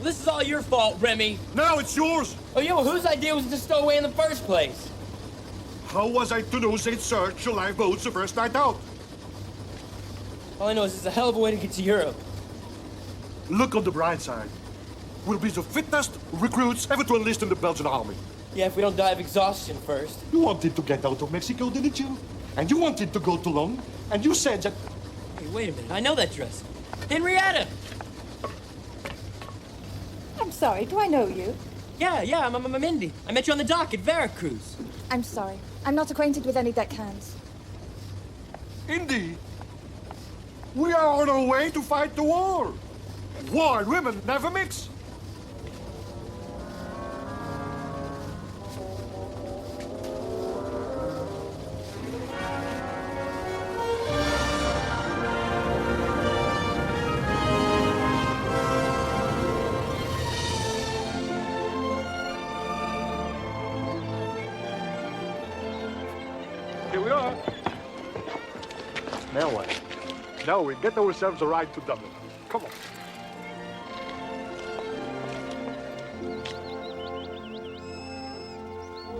this is all your fault, Remy. Now it's yours. Oh, yeah, well, whose idea was it to stow away in the first place? How was I to know they'd search your lifeboats the first night out? All I know is it's a hell of a way to get to Europe. Look on the bright side. We'll be the fittest recruits ever to enlist in the Belgian army. Yeah, if we don't die of exhaustion first. You wanted to get out of Mexico, didn't you? And you wanted to go to London, and you said that... Hey, wait a minute, I know that dress. Henrietta! I'm sorry, do I know you? Yeah, I'm Indy. I met you on the dock at Veracruz. I'm sorry. I'm not acquainted with any deckhands. Indy, we are on our way to fight the war. War and women never mix. Here we are. Now what? Now we get ourselves a ride to Dublin. Come on.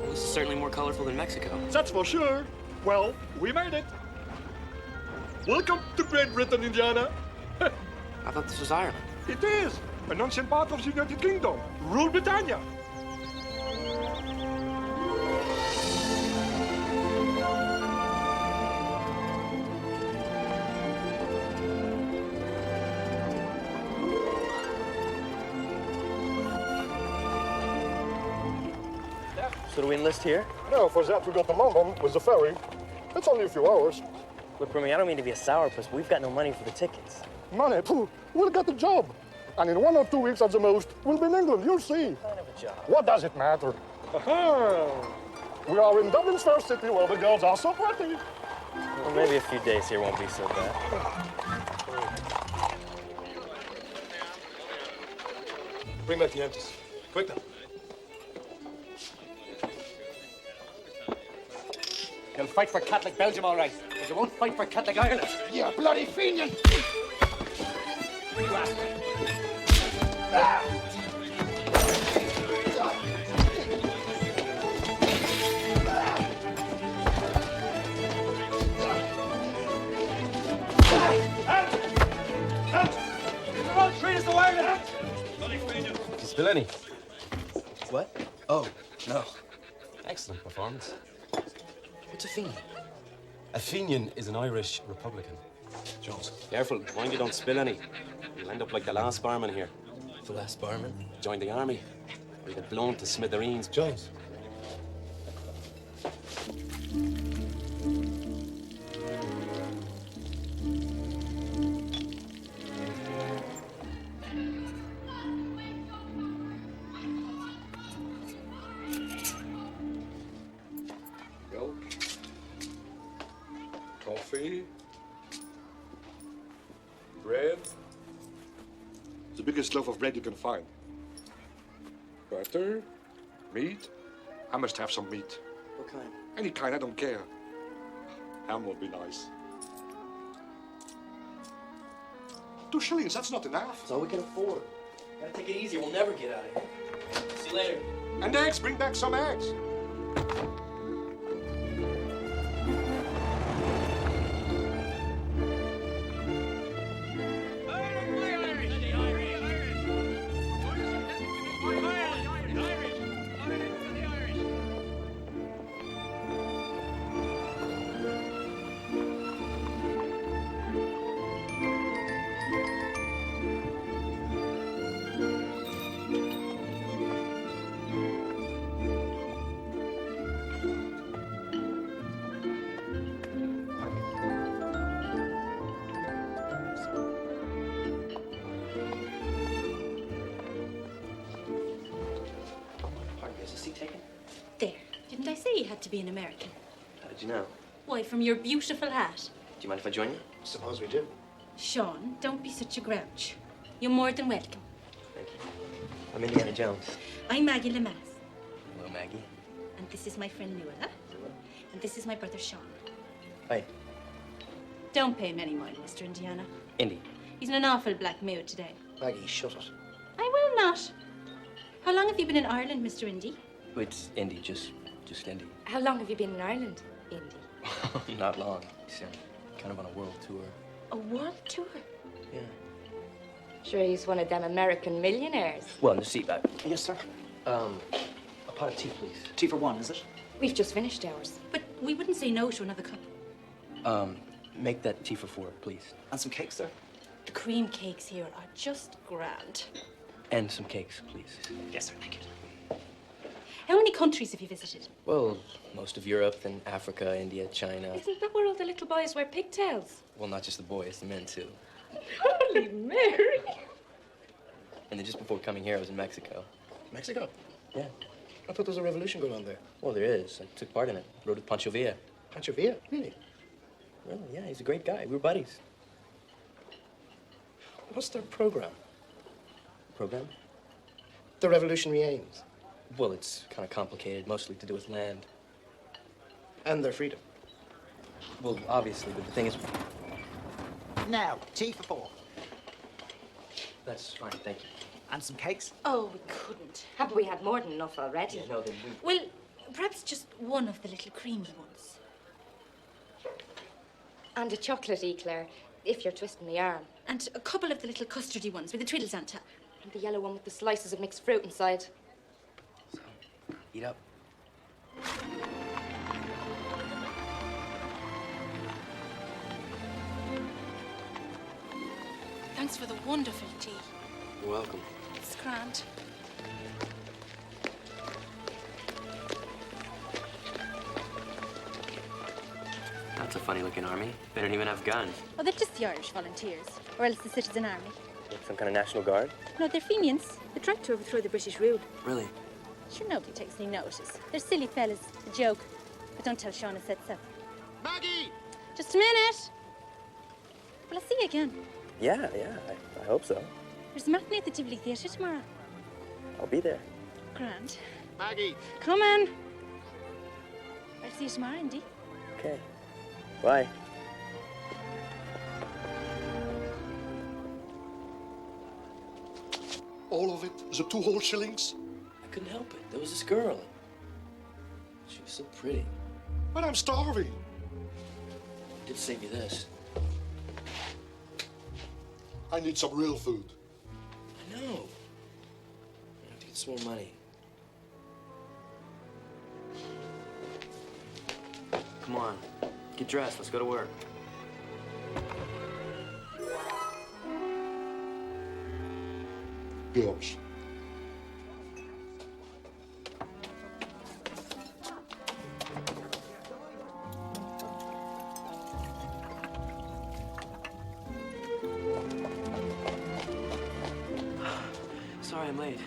This is certainly more colorful than Mexico. That's for sure. Well, we made it. Welcome to Great Britain, Indiana. I thought this was Ireland. It is an ancient part of the United Kingdom. Rule Britannia. So do we enlist here? No, for that we go to London with the ferry. It's only a few hours. Look, Remy, I don't mean to be a sourpuss, but we've got no money for the tickets. Money, pooh, we'll get the job. And in 1 or 2 weeks at the most, we'll be in England, you'll see. Kind of a job. What does it matter? We are in Dublin's first city where the girls are so pretty. Well, maybe a few days here won't be so bad. Bring back the empties. Quick now. You'll fight for Catholic Belgium, all right, but you won't fight for Catholic Ireland. You bloody fiend! You ask me. Did you spill any? What? Oh, no. Excellent performance. What's a Fenian? A Fenian is an Irish Republican. Jones, careful. Mind you don't spill any. You'll end up like the last barman here. The last barman? Join the army. Or you get blown to smithereens. Jones. Milk. Coffee. Bread. The biggest loaf of bread you can find. Butter. Meat. I must have some meat. What kind? Any kind, I don't care. Ham would be nice. 2 shillings, that's not enough. That's all we can afford. Gotta take it easy, we'll never get out of here. See you later. And eggs, bring back some eggs. There. Didn't I say you had to be an American? How did you know? Why, from your beautiful hat. Do you mind if I join you? Suppose we do. Sean, don't be such a grouch. You're more than welcome. Thank you. I'm Indiana Jones. I'm Maggie Lemass. Hello, Maggie. And this is my friend Nuala. And this is my brother Sean. Hi. Don't pay him any mind, Mr. Indiana. Indy. He's in an awful black mood today. Maggie, shut it. I will not. How long have you been in Ireland, Mr. Indy? It's Indy, just Indy. How long have you been in Ireland, Indy? Not long. See, I'm kind of on a world tour. A world tour? Yeah. Sure, he's one of them American millionaires. Well, in the seat back. Yes, sir. A pot of tea, please. Tea for one, is it? We've just finished ours. But we wouldn't say no to another cup. Make that tea for 4, please. And some cakes, sir? The cream cakes here are just grand. And some cakes, please. Yes, sir, thank you. How many countries have you visited? Well, most of Europe, then Africa, India, China. Isn't that where all the little boys wear pigtails? Well, not just the boys, the men, too. Holy Mary! And then just before coming here, I was in Mexico. Mexico? Yeah. I thought there was a revolution going on there. Well, there is. I took part in it. Rode with Pancho Villa. Pancho Villa? Really? Well, yeah, he's a great guy. We were buddies. What's their program? Program? The revolutionary aims. Well, it's kind of complicated, mostly to do with land. And their freedom. Well, obviously, but the thing is... Now, tea for 4. That's fine, thank you. And some cakes? Oh, we couldn't. Haven't we had more than enough already? Yeah, no, then we... Well, perhaps just one of the little creamy ones. And a chocolate eclair, if you're twisting the arm. And a couple of the little custardy ones with the twiddles on top. And the yellow one with the slices of mixed fruit inside. So, eat up. Thanks for the wonderful tea. You're welcome. It's grand. That's a funny-looking army. They don't even have guns. Oh, they're just the Irish volunteers, or else the citizen army. Like some kind of National Guard? No, they're Fenians. They tried to overthrow the British rule. Really? Sure, nobody takes any notice. They're silly fellas. A joke. But don't tell Sean I said so. Maggie! Just a minute. Well, I'll see you again. Yeah, I hope so. There's a matinee at the Tivoli Theatre tomorrow. I'll be there. Grand. Maggie! Come on. I'll see you tomorrow, Indy. Okay. Bye. All of it? The 2 whole shillings? I couldn't help it. There was this girl. She was so pretty. But I'm starving. I did save you this. I need some real food. I know. I have to get some more money. Come on. Get dressed. Let's go to work. Girls. Sorry I'm late.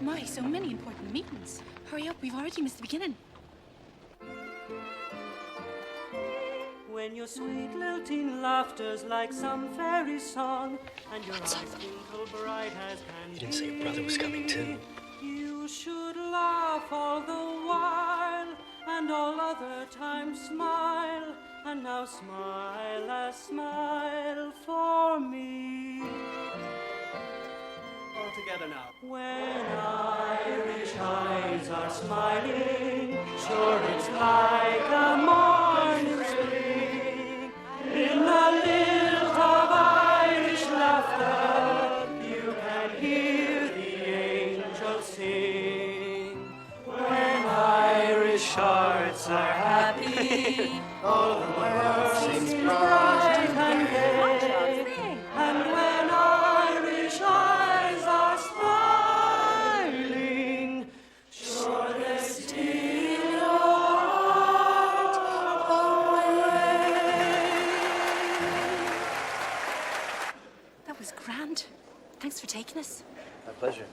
My, so many important meetings. Hurry up, we've already missed the beginning. When your sweet lilting laughter's like some fairy song, and your eyes twinkle bright as can You didn't say your brother was coming too. You should laugh all the while, and all other times smile, and now smile a smile for me. All together now. When Irish eyes are smiling, sure it's like a morning spring. In the lilt of Irish laughter, you can hear the angels sing. When Irish hearts are happy, all the world seems bright and gay. And when Irish eyes are smiling, sure they steal your heart away. That was grand. Thanks for taking us. My pleasure.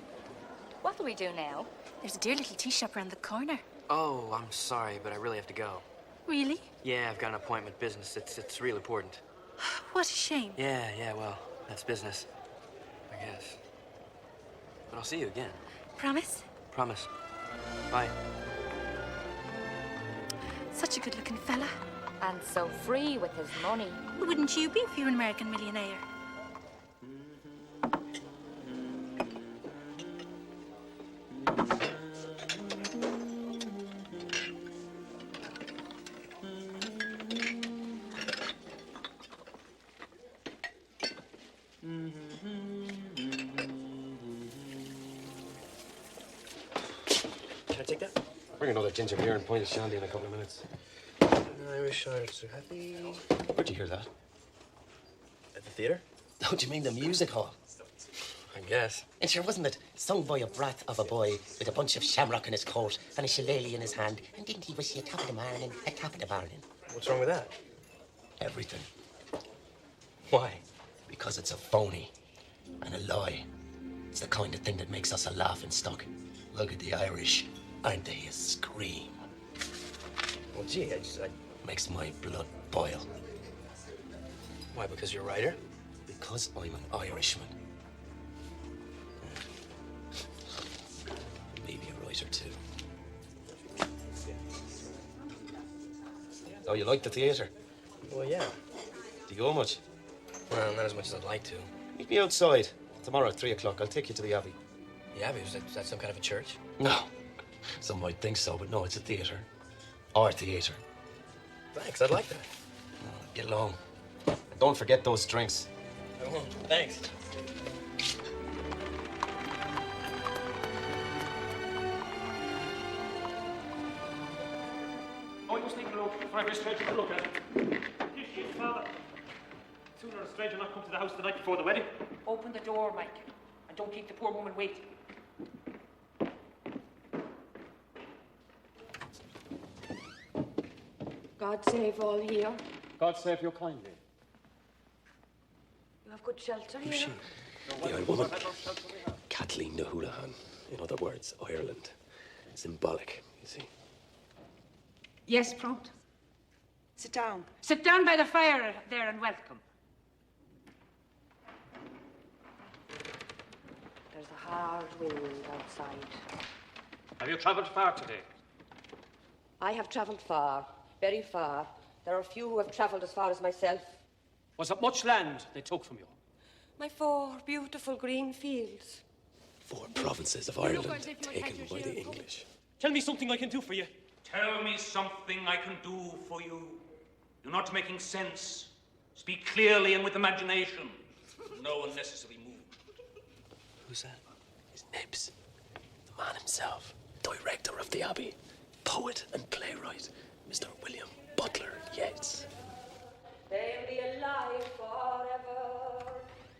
What do we do now? There's a dear little tea shop around the corner. Oh, I'm sorry, but I really have to go. Really? Yeah, I've got an appointment. Business. It's real important. What a shame. Yeah, well, that's business. I guess. But I'll see you again. Promise? Promise. Bye. Such a good-looking fella. And so free with his money. Wouldn't you be if you're an American millionaire? Can I take that? Bring another ginger beer and a pint of shandy in a couple of minutes. Irish Arts are happy. Where'd you hear that? At the theater? Oh, do you mean the music hall? I guess. And sure, wasn't it sung by a brat of a boy with a bunch of shamrock in his coat and a shillelagh in his hand? And didn't he wish you a top of the morning, a top of the morning? What's wrong with that? Everything. Why? Because it's a phony and a lie. It's the kind of thing that makes us a laughing stock. Look at the Irish. Aren't they a scream? Well, gee, I Makes my blood boil. Why, because you're a writer? Because I'm an Irishman. Maybe a writer, too. Oh, you like the theatre? Well, yeah. Do you go much? Well, not as much as I'd like to. Meet me outside. Tomorrow at 3 o'clock. I'll take you to the Abbey. The Abbey, is that some kind of a church? No. Some might think so, but no, it's a theatre. Our theatre. Thanks, I'd like that. Get along. And don't forget those drinks. I won't. Thanks. Oh, you sneak a look. Before I go straight to the look at it. Here she is, Father. Sooner a stranger not come to the house the night before the wedding. Open the door, Mike, and don't keep the poor woman waiting. God save all here. God save you kindly. You have good shelter Who's here. she? The old woman. Kathleen the Houlihan. In other words, Ireland. Symbolic, you see. Yes, prompt. Sit down. Sit down by the fire there and welcome. There's a hard wind outside. Have you travelled far today? I have travelled far, very far. There are few who have travelled as far as myself. Was it much land they took from you? My 4 beautiful green fields. 4 provinces of Ireland taken by the English. Tell me something I can do for you. Tell me something I can do for you. You're not making sense. Speak clearly and with imagination. No unnecessary move. Who's that? His Nibs. The man himself. Director of the Abbey. Poet and playwright. Mr. William Butler Yeats. They'll be alive forever.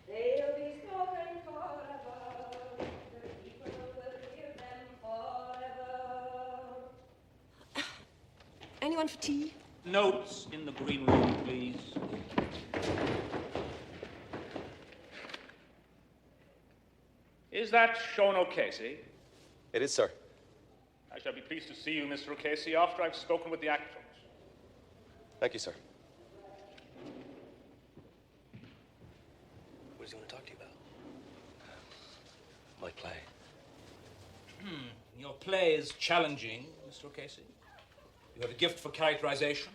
They'll be spoken forever. The people will hear them forever. Anyone for tea? Notes in the green room, please. Is that Sean O'Casey? It is, sir. I shall be pleased to see you, Mr. O'Casey, after I've spoken with the actors. Thank you, sir. What does he want to talk to you about? My play. Your play is challenging, Mr. O'Casey. You have a gift for characterization.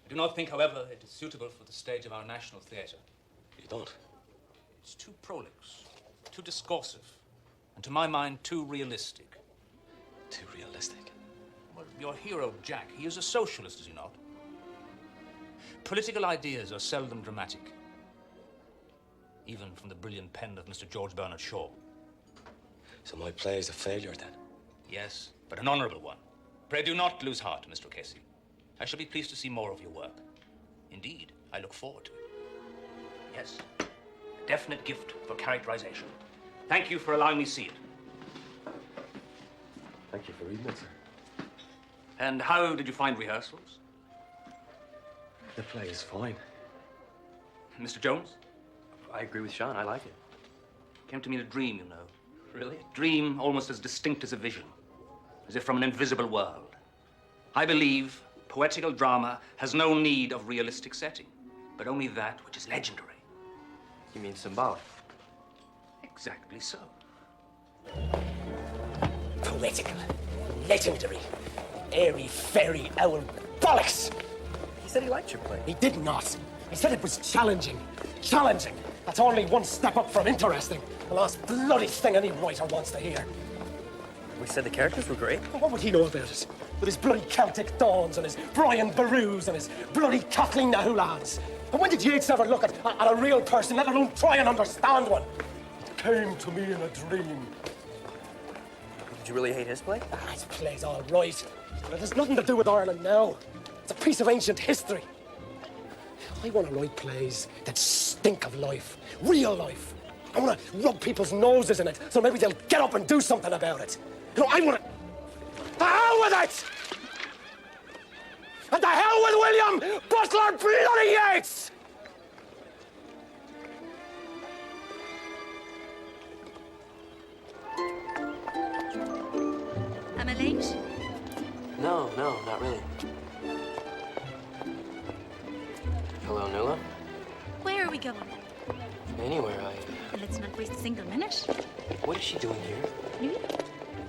I do not think, however, it is suitable for the stage of our national theatre. You don't? It's too prolix, too discoursive, and to my mind, too realistic. Too realistic? Well, your hero, Jack, he is a socialist, is he not? Political ideas are seldom dramatic, even from the brilliant pen of Mr. George Bernard Shaw. So my play is a failure, then? Yes, but an honorable one. Pray do not lose heart, Mr. O'Casey. I shall be pleased to see more of your work. Indeed, I look forward to it. Yes, a definite gift for characterization. Thank you for allowing me to see it. Thank you for reading it, sir. And how did you find rehearsals? The play is fine. Mr. Jones? I agree with Sean. I like it. Came to me in a dream, you know. Really? A dream almost as distinct as a vision, as if from an invisible world. I believe poetical drama has no need of realistic setting, but only that which is legendary. You mean symbolic? Exactly so. Poetical, legendary, airy, fairy, owl bollocks! He said he liked your play. He did not. He said it was challenging. Challenging. That's only one step up from interesting. The last bloody thing any writer wants to hear. We said the characters were great. Well, what would he know about it? With his bloody Celtic Dawns and his Brian Barus and his bloody Kathleen the Houlahans. But when did Yeats ever look at a real person, let alone try and understand one? It came to me in a dream. Did you really hate his play? His play's all right. But it has nothing to do with Ireland now. It's a piece of ancient history. I want to write plays that stink of life, real life. I want to rub people's noses in it so maybe they'll get up and do something about it. You know, I want to... The hell with it! And the hell with William Butler bloody Yeats! Am I late? No, not really. Hello, Nuala. Where are we going? Anywhere, Well, let's not waste a single minute. What is she doing here? Really?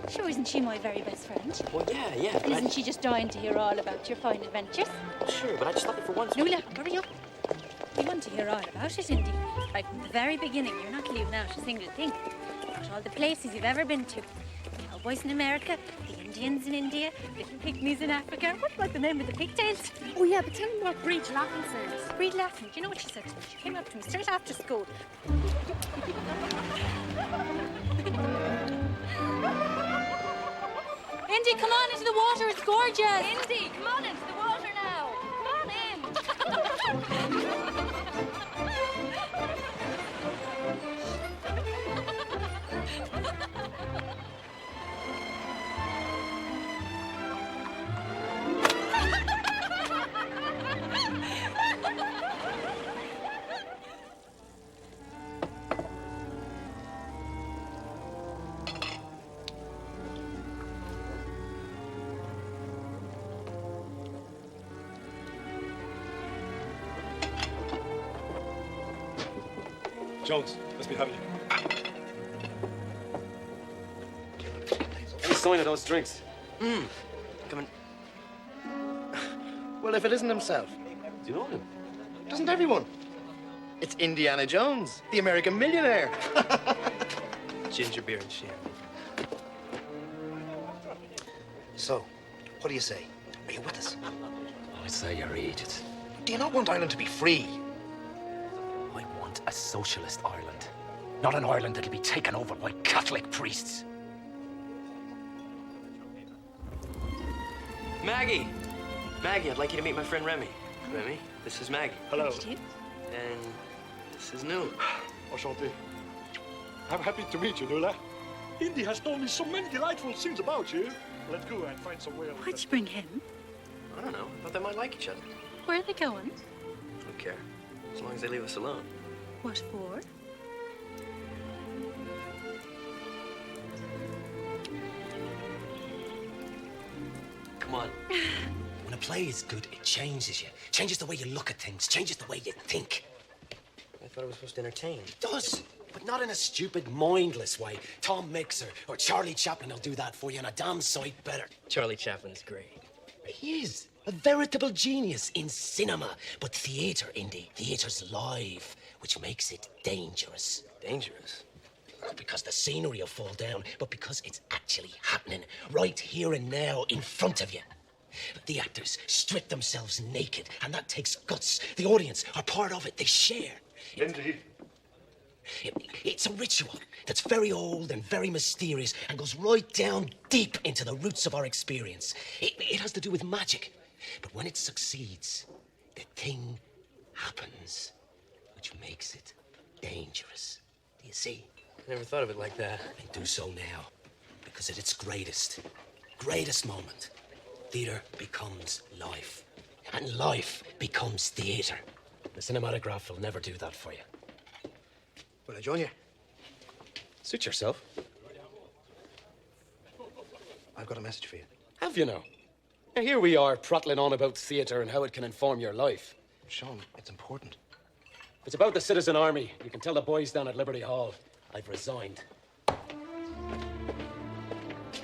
Sure, isn't she my very best friend? Well, yeah. And isn't she just dying to hear all about your fine adventures? Sure, but I just thought it for once. Nuala, hurry up. We want to hear all about it, Indy. Right from the very beginning, you're not leaving out a single thing. About all the places you've ever been to. The cowboys in America, the Indians in India, little pygmies in Africa. What about the name of the pigtails? Oh, yeah, but tell me what Breed Laughlin says. Breed Laughlin, do you know what she said to me? She came up to me straight after school. Indy, come on into the water. It's gorgeous. Indy, come on into the water now. Come on in. Jones, let's be having you. Any sign of those drinks? Come in. Well, if it isn't himself. Do you know him? Doesn't everyone? It's Indiana Jones, the American millionaire. Ginger beer and shit. So, what do you say? Are you with us? I say you're idiots. Do you not want Ireland to be free? I want a socialist Ireland, not an Ireland that'll be taken over by Catholic priests. Maggie! Maggie, I'd like you to meet my friend Remy. Remy, this is Maggie. Hello. And this is Nuala. Enchanté. I'm happy to meet you, Nuala. Indy has told me so many delightful things about you. Let's go and find somewhere. Why'd you bring him? I don't know. I thought they might like each other. Where are they going? I don't care. As long as they leave us alone. What for? Come on. When a play is good, it changes you. Changes the way you look at things. Changes the way you think. I thought it was supposed to entertain. It does, but not in a stupid, mindless way. Tom Mixer or Charlie Chaplin will do that for you, and a damn sight better. Charlie Chaplin is great. He is a veritable genius in cinema. But theatre, Indy, theatre's live, which makes it dangerous. Dangerous? Not because the scenery will fall down, but because it's actually happening right here and now in front of you. The actors strip themselves naked, and that takes guts. The audience are part of it. They share. Indy. It's a ritual that's very old and very mysterious and goes right down deep into the roots of our experience. It has to do with magic. But when it succeeds, the thing happens, which makes it dangerous. Do you see? I never thought of it like that. And do so now, because at its greatest moment, theatre becomes life, and life becomes theatre. The cinematograph will never do that for you. Will I join you? Suit yourself. I've got a message for you. Have you now? Now here we are prattling on about theatre and how it can inform your life. Sean, it's important. It's about the citizen army. You can tell the boys down at Liberty Hall. I've resigned. Can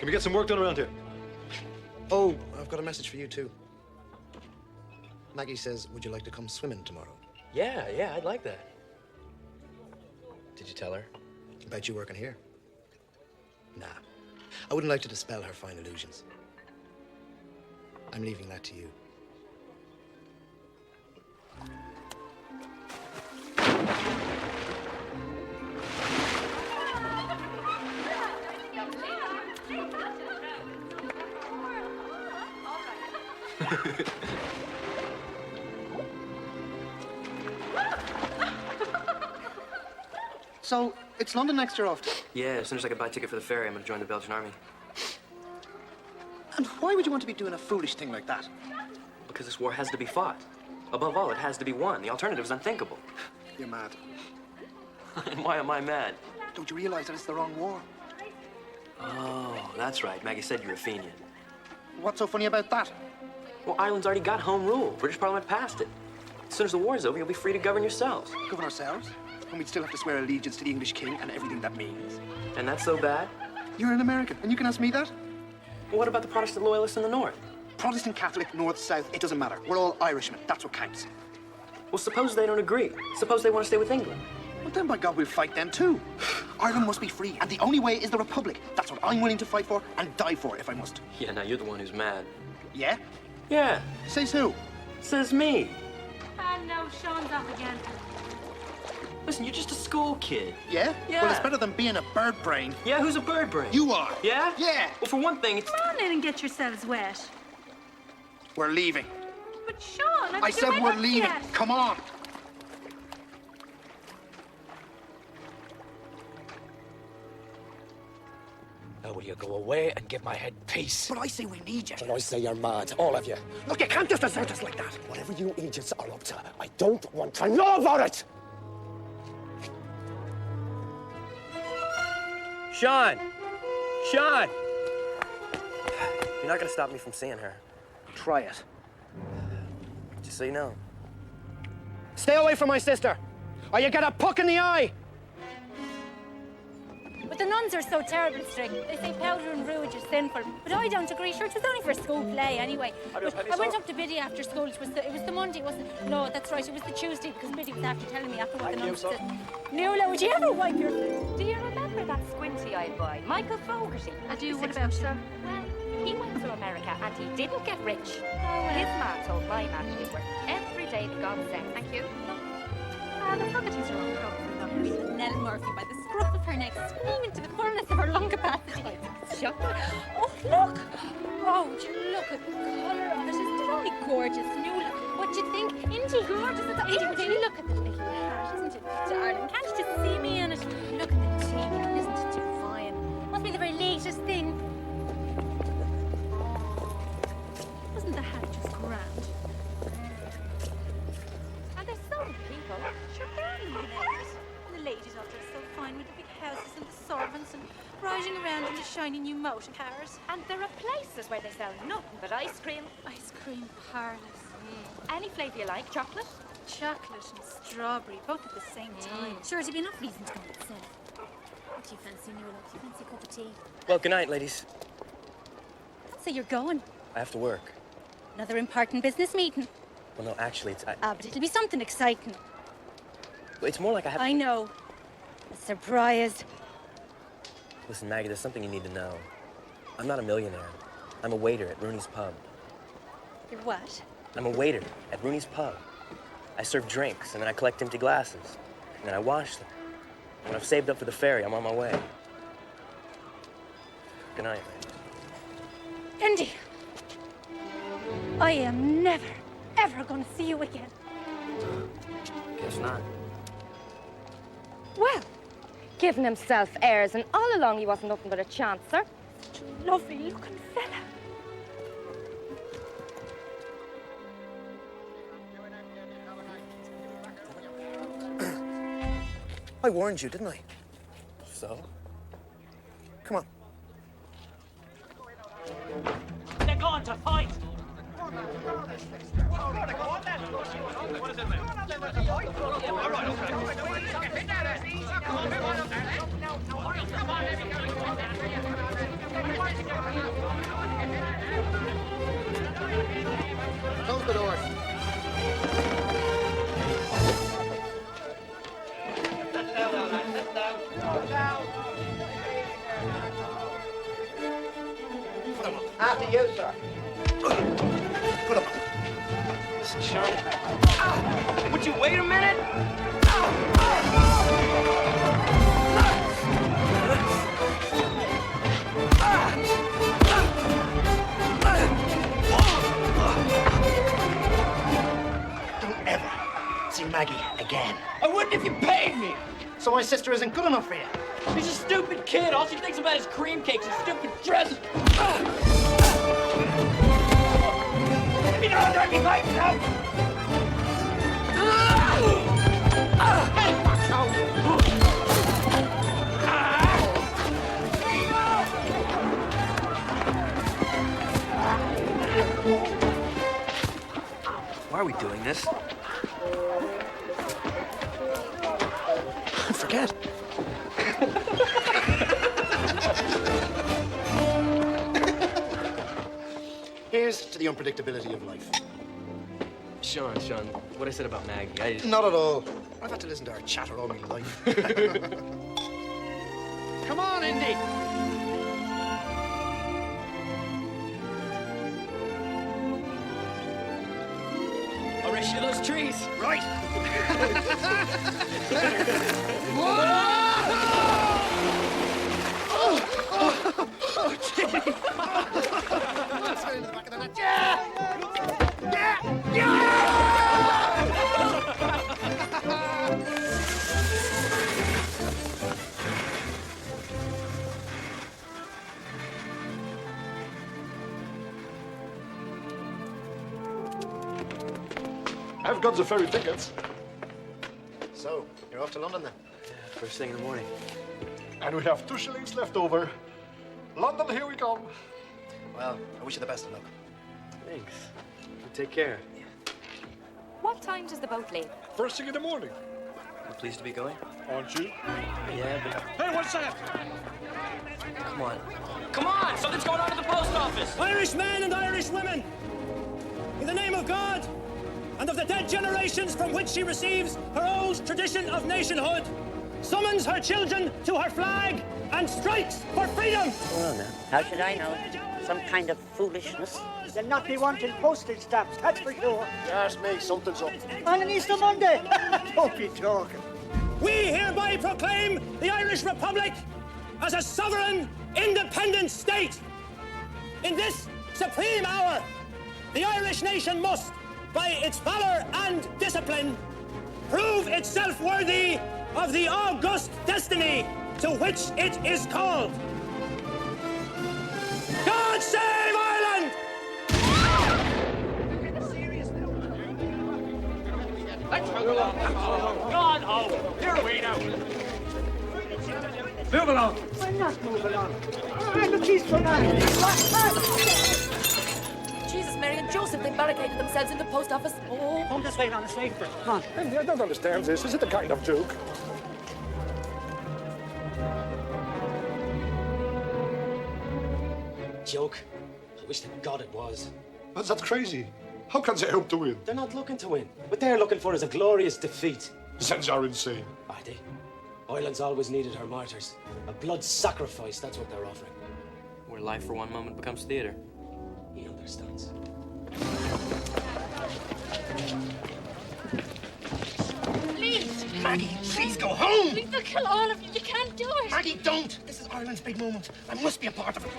we get some work done around here? Oh, I've got a message for you, too. Maggie says, would you like to come swimming tomorrow? Yeah, I'd like that. Did you tell her? About you working here? Nah. I wouldn't like to dispel her fine illusions. I'm leaving that to you. So, it's London next year off. Yeah, as soon as I can buy a ticket for the ferry, I'm gonna join the Belgian army. And why would you want to be doing a foolish thing like that? Because this war has to be fought. Above all, it has to be won. The alternative is unthinkable. You're mad. And why am I mad? Don't you realize that it's the wrong war? Oh, that's right. Maggie said you're a Fenian. What's so funny about that? Well, Ireland's already got home rule. British Parliament passed it. As soon as the war's over, you'll be free to govern yourselves. Govern ourselves? And we'd still have to swear allegiance to the English king and everything that means. And that's so bad? You're an American, and you can ask me that? Well, what about the Protestant loyalists in the North? Protestant, Catholic, North, South, it doesn't matter. We're all Irishmen. That's what counts. Well, suppose they don't agree. Suppose they want to stay with England. Well, then, by God, we'll fight them too. Ireland must be free, and the only way is the Republic. That's what I'm willing to fight for and die for if I must. Yeah, now you're the one who's mad. Yeah? Yeah. Says who? Says me. And now Sean's off again. Listen, you're just a school kid. Yeah? Yeah. Well, it's better than being a bird brain. Yeah, who's a bird brain? You are. Yeah? Yeah. Well, for one thing, it's... Come on in and get yourselves wet. We're leaving. But Sean, I said we're leaving. Yet. Come on. Now will you go away and give my head peace? But I say we need you. And I say you're mad, all of you. Look, you can't just desert us like that. Whatever you idiots are up to, I don't want to know about it! Sean! Sean! You're not gonna stop me from seeing her. Try it. Just so you know. Stay away from my sister, or you get a puck in the eye. But the nuns are so terribly strict. They say powder and rouge is sinful. But I don't agree. Sure, it was only for a school play anyway. But I went up to Biddy after school. It was the Monday, wasn't it? No, that's right. It was the Tuesday because Biddy was after telling me after what the nuns said. Nuala, would you ever wipe your... Do you remember that squinty-eyed boy, Michael Fogarty? I do. What about him? Well, he went to America and he didn't get rich. His man told my man to work every day that God sent. Thank you. The Fogartys are all croaks. Nell Murphy by the scruff of her neck, screaming to the fullness of her lung capacity. Shocking. Oh, look! Oh, would you look at the colour of it? Isn't it only gorgeous? Nuala, what do you think? Indy, gorgeous. Indy, look at the little hat, isn't it? Darling, can't you just see me in it? Look at the tea, isn't it divine? Must be the very latest thing. Wasn't the hat just grand? And there's so many people. Sure, there are millionaires. And the ladies all dressed so fine with the big houses and the servants and riding around in the shiny new motor cars. And there are places where they sell nothing but ice cream. Ice cream parlours. Any flavour you like. Chocolate? Chocolate and strawberry, both at the same time. Sure, it'd be enough reason to go myself. What do you fancy, Nuala? Do you fancy a cup of tea? Well, good night, ladies. So you're going? I have to work. Another important business meeting. Well, no, actually, it's... But it'll be something exciting. It's more like I have... I know. A surprise. Listen, Maggie, there's something you need to know. I'm not a millionaire. I'm a waiter at Rooney's Pub. You're what? I'm a waiter at Rooney's Pub. I serve drinks, and then I collect empty glasses. And then I wash them. When I've saved up for the ferry, I'm on my way. Good night, man. Indy, I am never, ever going to see you again. Guess not. Well, giving himself airs, and all along he wasn't nothing but a chancer. Such a lovely looking fella. I warned you, didn't I? So? Come on. They're going to fight! Close the doors. After you, sir. Put him up. Listen, Sean. Would you wait a minute? Ah! sister isn't good enough for you. He's a stupid kid. All she thinks about is cream cakes and stupid dresses. You know, dirty fight now! Why are we doing this? I forget. Here's to the unpredictability of life. Sean, what I said about Maggie, Not at all. I've had to listen to her chatter all my life. Come on, Indy. I'll race you to those trees. Right. I've got the ferry tickets. So, you're off to London then? First thing in the morning. And we have 2 shillings left over. London, here we come. Well, I wish you the best of luck. Thanks. Take care. What time does the boat leave? First thing in the morning. You're pleased to be going? Aren't you? Yeah, but... Hey, what's that? Come on. Come on, something's going on at the post office. Irish men and Irish women, in the name of God and of the dead generations from which she receives her old tradition of nationhood, summons her children to her flag and strikes for freedom. Well, now, how should I know? Some kind of foolishness. They'll not be wanting postage stamps, that's for sure. Just me, something's up. On an Easter Monday. Don't be joking. We hereby proclaim the Irish Republic as a sovereign, independent state. In this supreme hour, the Irish nation must, by its valor and discipline, prove itself worthy of the august destiny to which it is called. God save Ireland! Let's move along. God, oh, you're away now. Move along. Why not move along? Ah, look, he's from Ireland. Jesus, Mary and Joseph, they barricaded themselves in the post office. Oh. Come this way, on the safe. Come on. I don't understand this. Is it a kind of joke? Joke? I wish to God it was. But that's crazy. How can they hope to win? They're not looking to win. What they're looking for is a glorious defeat. Sens are insane. Are they? Ireland's always needed her martyrs. A blood sacrifice, that's what they're offering. Where life for one moment becomes theater. He understands. Please! Maggie, please go home! Please, they'll kill all of you. You can't do it. Maggie, don't! This is Ireland's big moment. I must be a part of it.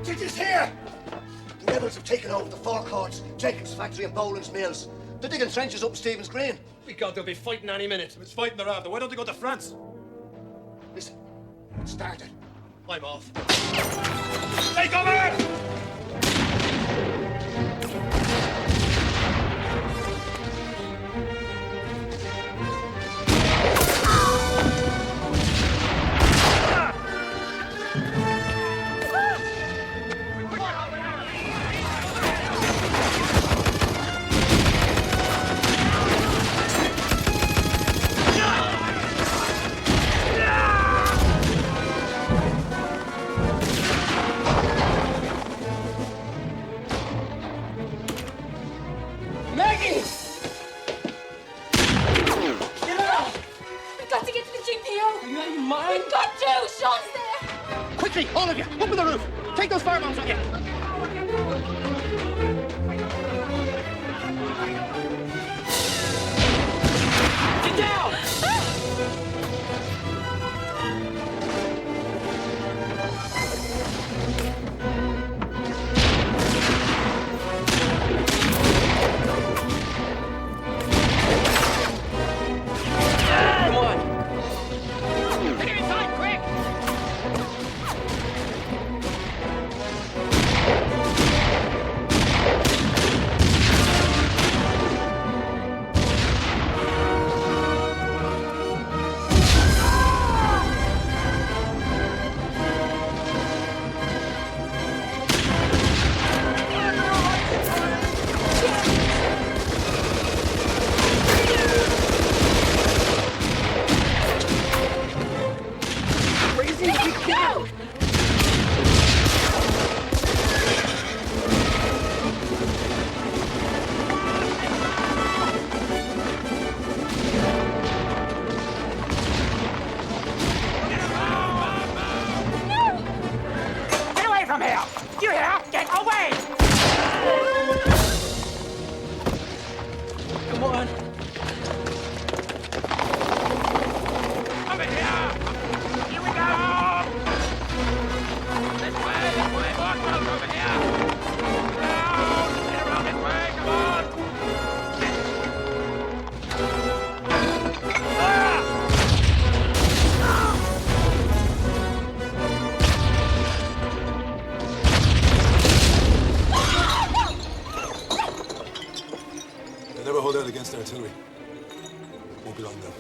It is here! The rebels have taken over the forecourts, Jacob's factory and Boland's mills. They're digging trenches up in Stephen's Green. My God, they'll be fighting any minute. It's fighting they're after. Why don't they go to France? Listen, it started. I'm off. Take over! Maggie! Get out! We've got to get to the GPO. Are you out of your mind? We've got to! Sean's there! Quickly, all of you, up on the roof. Take those firebombs with you. Get down! here! You here? Get away! Come on. Over here! Here we go! This way, Boswell's over here! Down! Get around this way, come on! They never hold out against artillery. Won't be long now.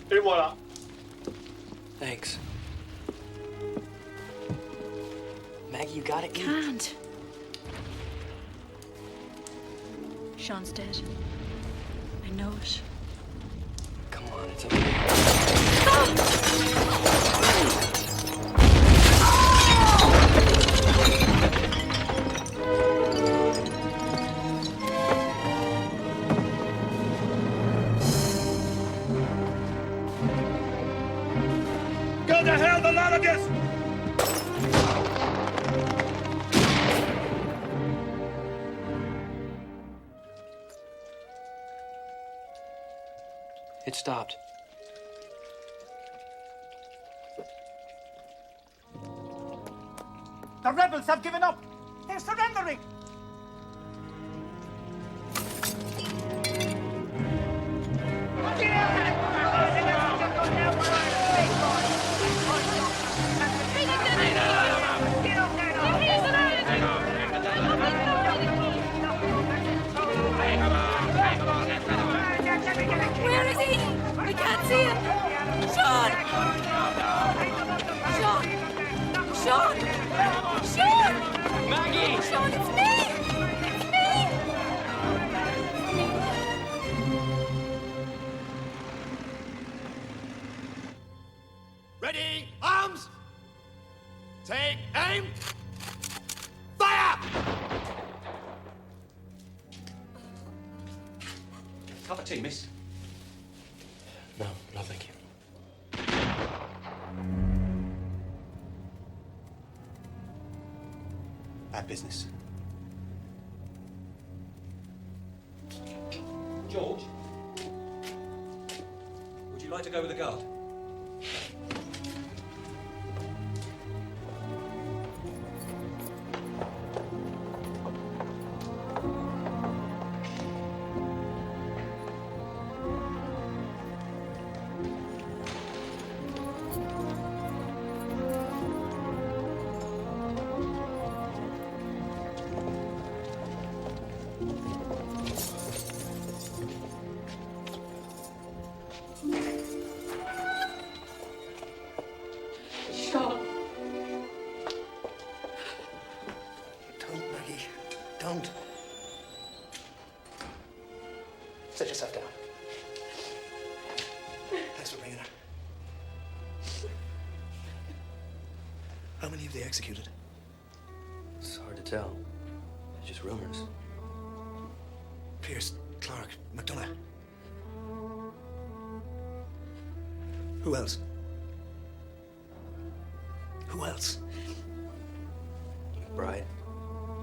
Et voilà. Thanks. Maggie, you gotta eat. Can't. Sean's dead. I know it. Come on, it's okay. Go to hell, the lot of you! It stopped. The rebels have given up! They're surrendering! Where is he? I can't see him. Sean! Sean! Sean! Sean! Maggie! Sean, it's me! It's me! Ready, arms! Take aim! Fire! Cup of tea, miss. No, no, thank you. Bad business. George? Would you like to go with the guard? Sean. Don't, Maggie. Don't. Sit yourself down. Thanks for bringing her. How many have they executed? It's hard to tell. It's just rumors. Pierce, Clark, McDonough. Who else? Who else? McBride,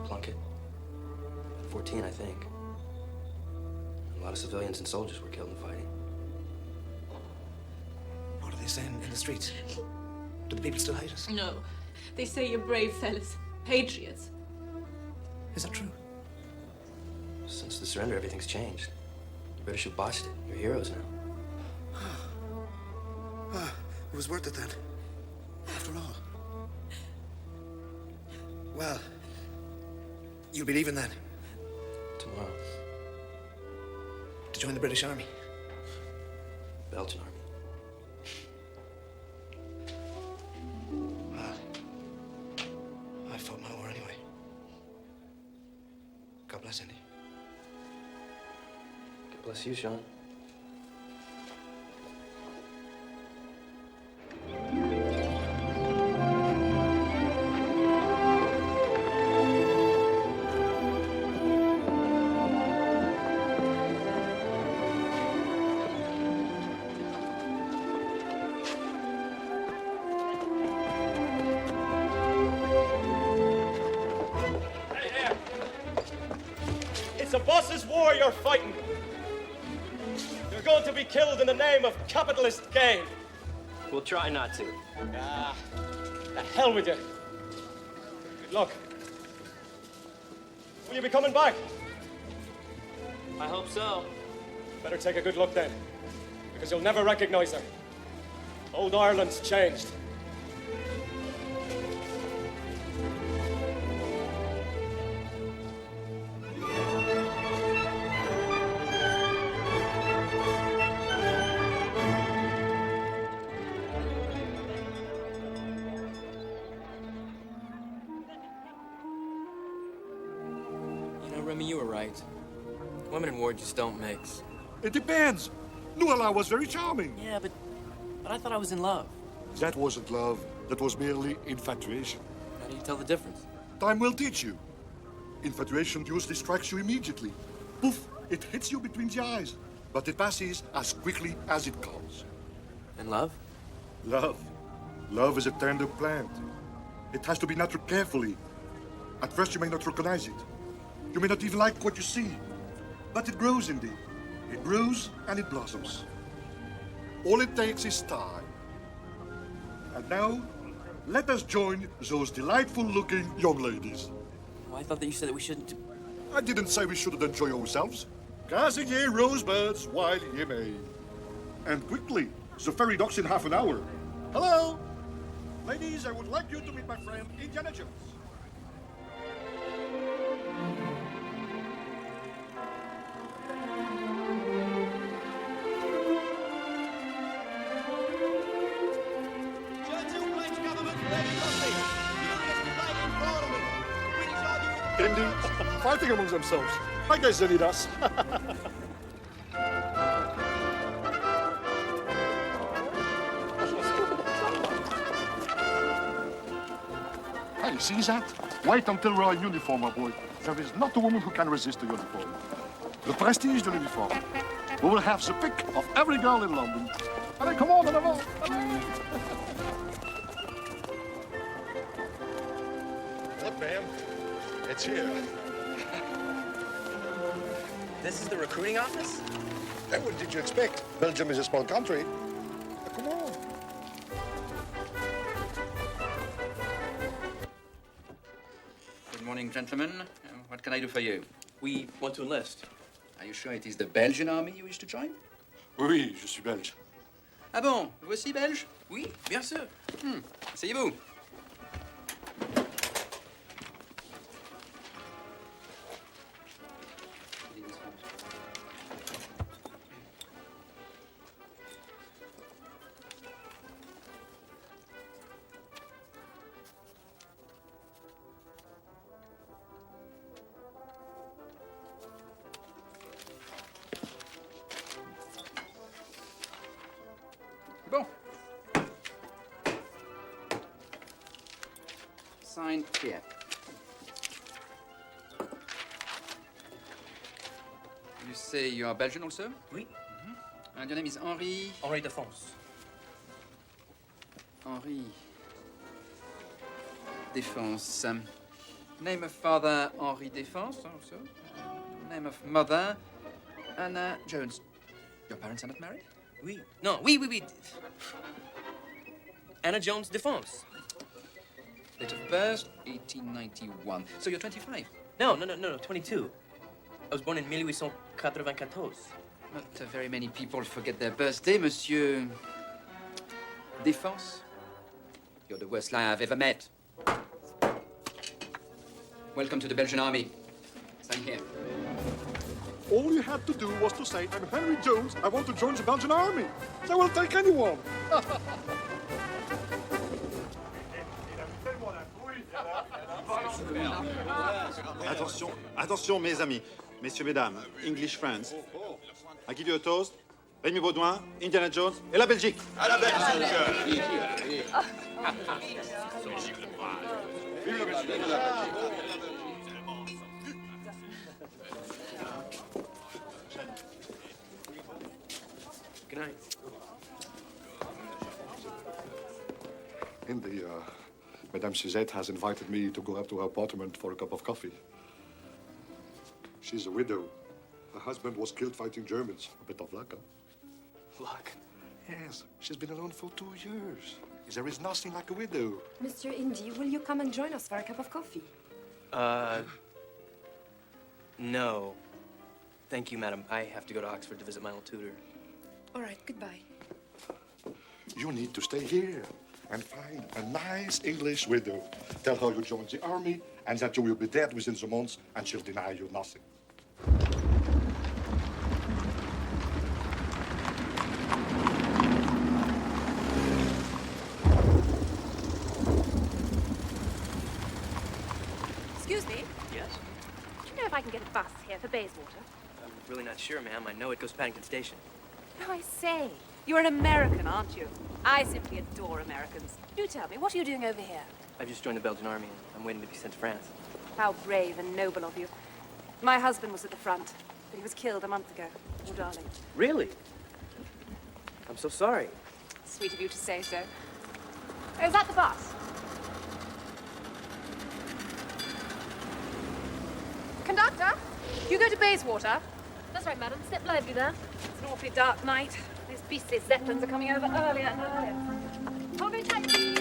Plunkett. 14, I think. A lot of civilians and soldiers were killed in fighting. What are they saying in the streets? Do the people still hate us? No. They say you're brave fellas. Patriots. Is that true? Since the surrender, everything's changed. The British have botched it. You're heroes now. It was worth it then. After all. Well, you'll be leaving then? Tomorrow. To join the British Army? Belgian Army. Well, I fought my war anyway. God bless Indy. God bless you, Sean. It's a boss's war you're fighting. You're going to be killed in the name of capitalist gain. We'll try not to. Ah, the hell with you. Good luck. Will you be coming back? I hope so. Better take a good look then, because you'll never recognize her. Old Ireland's changed. Remy, you were right. Women in war just don't mix. It depends. Nuala was very charming. Yeah, but I thought I was in love. That wasn't love. That was merely infatuation. How do you tell the difference? Time will teach you. Infatuation usually strikes you immediately. Poof, it hits you between the eyes. But it passes as quickly as it comes. And love? Love. Love is a tender plant. It has to be nurtured carefully. At first you may not recognize it. You may not even like what you see. But it grows indeed. It grows and it blossoms. All it takes is time. And now, let us join those delightful-looking young ladies. Oh, I thought that you said that we shouldn't... I didn't say we shouldn't enjoy ourselves. Casting ye rosebuds while ye may. And quickly, the ferry docks in half an hour. Hello! Ladies, I would like you to meet my friend Indiana Jones. Indy, fighting amongst themselves. I guess they need us. Hey, see that? Wait until we're in uniform, my boy. There is not a woman who can resist the uniform. The prestige de l'uniform. We will have the pick of every girl in London. Allez, come on, en avant. Look, ma'am. It's here. This is the recruiting office? And what did you expect? Belgium is a small country. Come on. Good morning, gentlemen. What can I do for you? We want to enlist. Are you sure it is the Belgian army you wish to join? Oui, je suis belge. Ah bon? Vous aussi belge? Oui, bien sûr. Asseyez-vous. Bon. Sign here. You say you are Belgian also? Oui. And your name is Henri? Henri Defonse. Henri Defonse. Name of father, Henri Defonse also. Name of mother, Anna Jones. Your parents are not married? Oui. No, oui. Anna Jones Défense. Date of birth, 1891. So you're 25? No, 22. I was born in 1894. Not very many people forget their birthday, Monsieur Défense. You're the worst liar I've ever met. Welcome to the Belgian army. Sign here. All you had to do was to say, I'm Henry Jones, I want to join the Belgian army. They will take anyone. Attention, attention, mes amis, messieurs, mesdames, English friends. I give you a toast. Rémi Baudouin, Indiana Jones et la Belgique. À la Belgique. Vive la Belgique. Good night. Indy, Madame Suzette has invited me to go up to her apartment for a cup of coffee. She's a widow. Her husband was killed fighting Germans. A bit of luck, huh? Luck? Yes, she's been alone for 2 years. There is nothing like a widow. Mr. Indy, will you come and join us for a cup of coffee? No. Thank you, madam. I have to go to Oxford to visit my old tutor. All right, goodbye. You need to stay here and find a nice English widow. Tell her you joined the army and that you will be dead within the months and she'll deny you nothing. Excuse me. Yes? Do you know if I can get a bus here for Bayswater? I'm really not sure, ma'am. I know it goes to Paddington Station. No, I say. You're an American, aren't you? I simply adore Americans. Do tell me, what are you doing over here? I've just joined the Belgian army, and I'm waiting to be sent to France. How brave and noble of you. My husband was at the front, but he was killed a month ago. Oh, darling. Really? I'm so sorry. Sweet of you to say so. Oh, is that the bus? Conductor, you go to Bayswater? That's right, madam. Step lively there. It's an awfully dark night. Those beastly Zeppelins are coming over earlier and earlier. Hold me tight, please.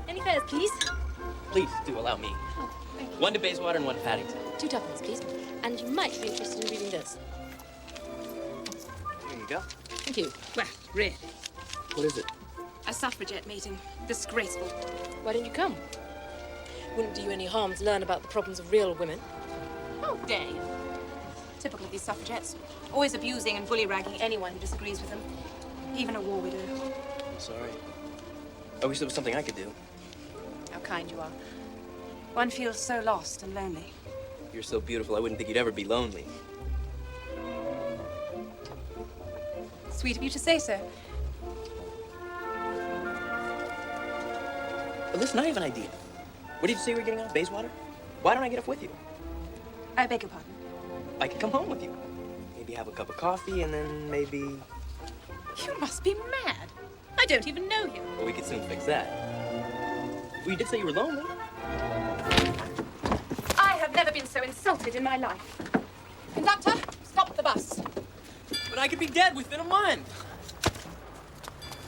Any fares, please? Please do allow me. Oh, thank you. 1 to Bayswater and 1 to Paddington. 2 tuppence, please. And you might be interested in reading this. Here you go. Thank you. Well, really. What is it? A suffragette meeting. Disgraceful. Why didn't you come? Wouldn't do you any harm to learn about the problems of real women. Oh, dare you. Typical of these suffragettes. Always abusing and bully-ragging anyone who disagrees with them. Even a war widow. I'm sorry. I wish there was something I could do. How kind you are. One feels so lost and lonely. You're so beautiful, I wouldn't think you'd ever be lonely. Sweet of you to say so. But listen, I have an idea. What did you say we were getting off? Bayswater? Why don't I get off with you? I beg your pardon. I could come home with you. Maybe have a cup of coffee and then maybe... You must be mad. I don't even know you. Well, we could soon fix that. Well, you did say you were lonely. I have never been so insulted in my life. Conductor, stop the bus. But I could be dead within a month.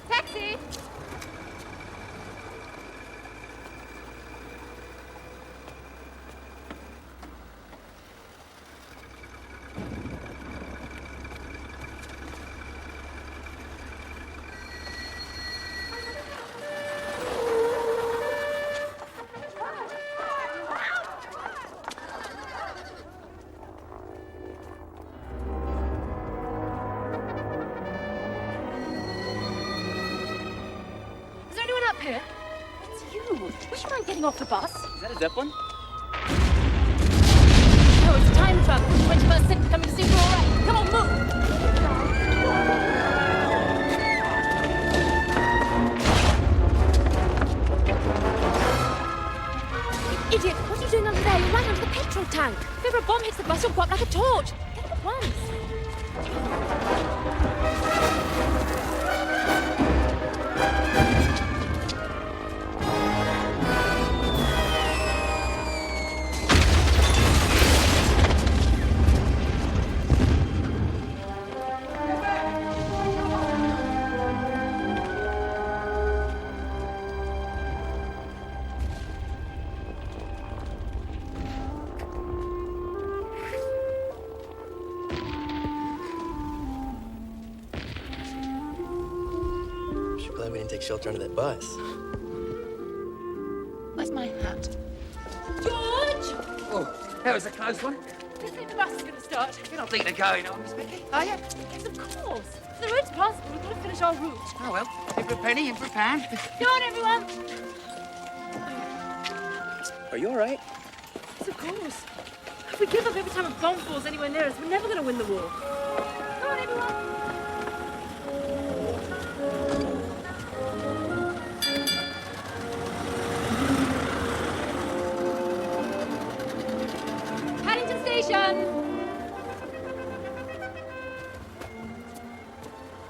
Taxi! Is there anyone up here? It's you. Would you mind getting off the bus? Is that a Zeppelin? No, it's a time travel. 21st century coming to see if we're all right. Come on, move! You idiot! What are you doing under there? You're right under the petrol tank. If ever a bomb hits the bus, you'll go up like a torch. Get up at once. Sure glad we didn't take shelter under that bus. Where's my hat? George! Oh, that was a close one. Do you think the bus is going to start? You're not thinking of going on, Miss Becky, are you? Yes, of course. If the road's possible, we've got to finish our route. Oh, well, in for a penny, in for a pound. Go on, everyone! Are you all right? Yes, of course. If we give up every time a bomb falls anywhere near us, we're never going to win the war. Go on, everyone! Paddington Station!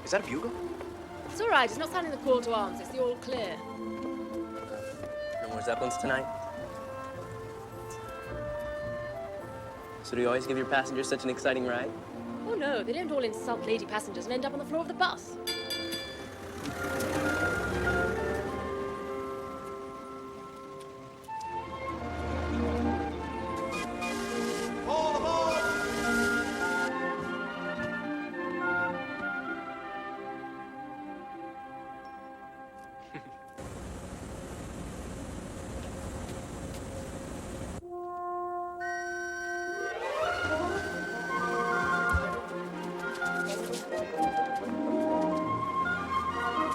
Is that a bugle? It's all right. It's not sounding the call to arms. It's the all clear. No more Zeppelins tonight? So do you always give your passengers such an exciting ride? Oh, no. They don't all insult lady passengers and end up on the floor of the bus.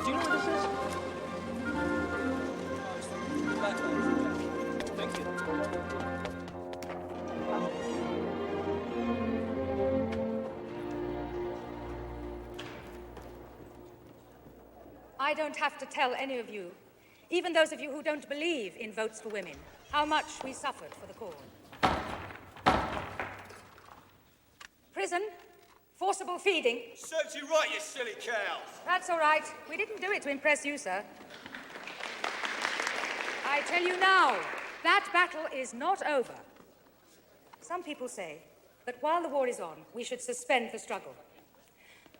Do you know where this is? Thank you. I don't have to tell any of you, even those of you who don't believe in votes for women, how much we suffered for the cause. Prison, forcible feeding. Serves you right, you silly cows. That's all right. We didn't do it to impress you, sir. I tell you now, that battle is not over. Some people say that while the war is on, we should suspend the struggle.